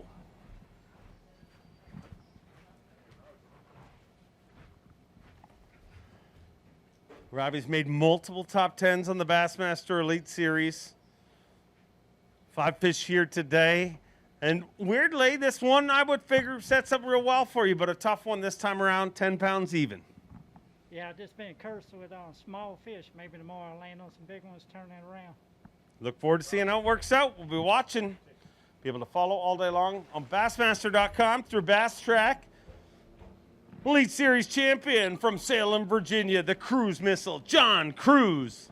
Robbie's made multiple top 10s on the Bassmaster Elite Series. 5 fish here today. And weirdly, this one I would figure sets up real well for you, but a tough one this time around, 10 pounds even. Yeah, I've just been cursed with small fish. Maybe tomorrow I'll land on some big ones, turn that around. Look forward to seeing how it works out. We'll be watching. Be able to follow all day long on Bassmaster.com through Bass Track. Elite Series champion from Salem, Virginia, the cruise missile, John Cruz.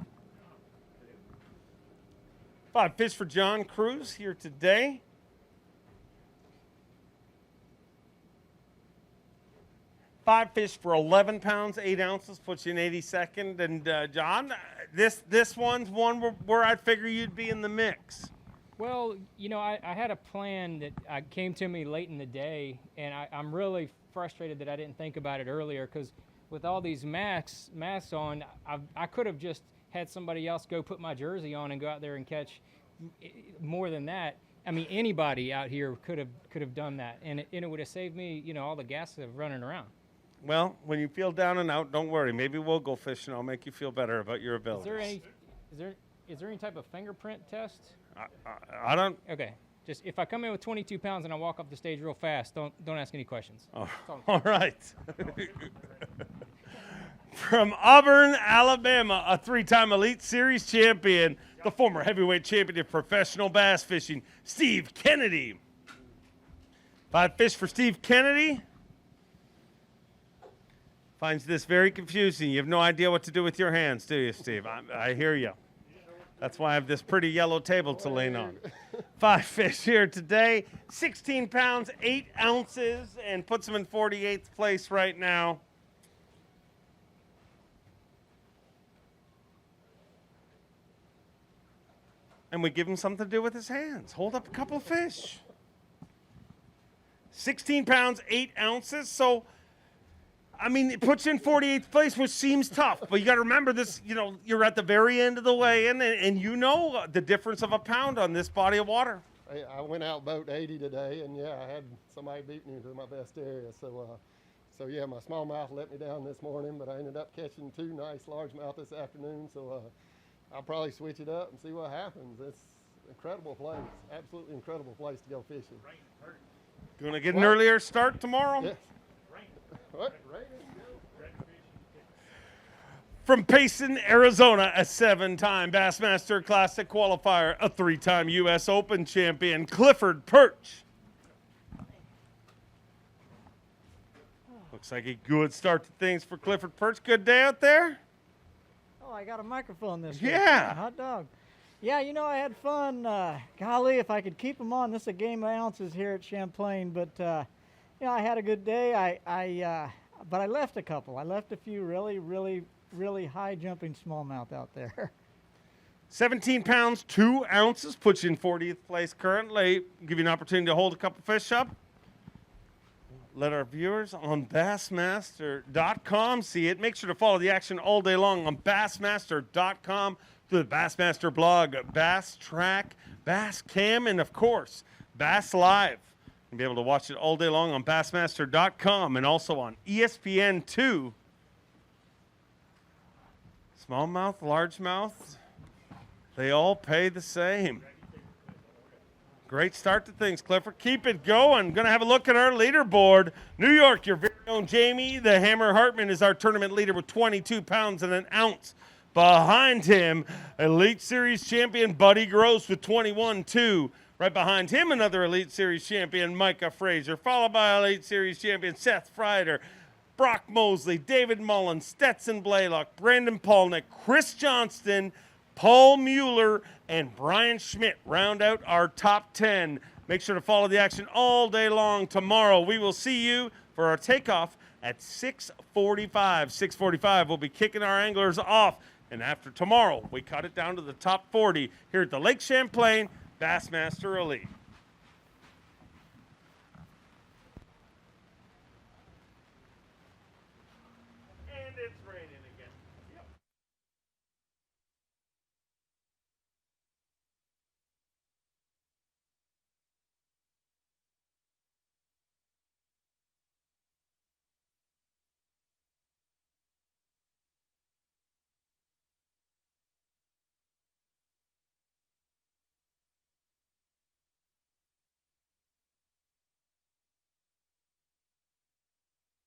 5 fish for John Cruz here today. Five fish for 11 pounds, 8 ounces, puts you in 82nd. And John, this one's one where I figure you'd be in the mix. Well, you know, I had a plan that came to me late in the day, and I'm really frustrated that I didn't think about it earlier, because with all these masks on, I could have just had somebody else go put my jersey on and go out there and catch more than that. I mean, anybody out here could have done that, and it would have saved me, you know, all the gas of running around. Well, when you feel down and out, don't worry. Maybe we'll go fishing. I'll make you feel better about your abilities. Is there any type of fingerprint test? I don't. Okay. Just if I come in with 22 pounds and I walk up the stage real fast, don't ask any questions. Oh, all right. From Auburn, Alabama, a 3-time Elite Series champion, the former heavyweight champion of professional bass fishing, Steve Kennedy. 5 fish for Steve Kennedy. Finds this very confusing. You have no idea what to do with your hands, do you, Steve? I hear you. That's why I have this pretty yellow table to lean on. 5 fish here today, 16 pounds, 8 ounces, and puts him in 48th place right now. And we give him something to do with his hands. Hold up a couple of fish. 16 pounds, 8 ounces. So, I mean, it puts you in 48th place, which seems tough. But you got to remember this, you know, you're at the very end of the weigh-in, and you know the difference of a pound on this body of water. I went out boat 80 today, and yeah, I had somebody beat me into my best area. So yeah, my smallmouth let me down this morning, but I ended up catching 2 nice largemouth this afternoon. So I'll probably switch it up and see what happens. It's an incredible place, absolutely incredible place to go fishing. You want to get an earlier start tomorrow? Yes. What? From Payson, Arizona, a 7-time Bassmaster Classic qualifier, a 3-time U.S. Open champion, Clifford Perch. Looks like a good start to things for Clifford Perch. Good day out there? Oh, I got a microphone this week. Yeah. Hot dog. Yeah, you know, I had fun. Golly, if I could keep them on. This is a game of ounces here at Champlain, but you know, I had a good day. But I left a couple. I left a few really high jumping smallmouth out there. 17 pounds, 2 ounces, puts you in 40th place currently. Give you an opportunity to hold a couple fish up. Let our viewers on Bassmaster.com see it. Make sure to follow the action all day long on Bassmaster.com, through the Bassmaster blog, Bass Track, Bass Cam, and of course, Bass Live. You'll be able to watch it all day long on Bassmaster.com and also on ESPN2. Smallmouth, largemouth, they all pay the same. Great start to things, Clifford. Keep it going. Going to have a look at our leaderboard. New York, your very own Jamie the Hammer Hartman is our tournament leader with 22 pounds and an ounce. Behind him, Elite Series champion Buddy Gross with 21-2. Right behind him, another Elite Series champion, Micah Fraser, followed by Elite Series champion Seth Freider, Brock Mosley, David Mullen, Stetson Blaylock, Brandon Polnick, Chris Johnston, Paul Mueller, and Brian Schmidt round out our top 10. Make sure to follow the action all day long. Tomorrow, we will see you for our takeoff at 6:45. 6:45, we'll be kicking our anglers off. And after tomorrow, we cut it down to the top 40 here at the Lake Champlain Bassmaster Elite. And it's raining again.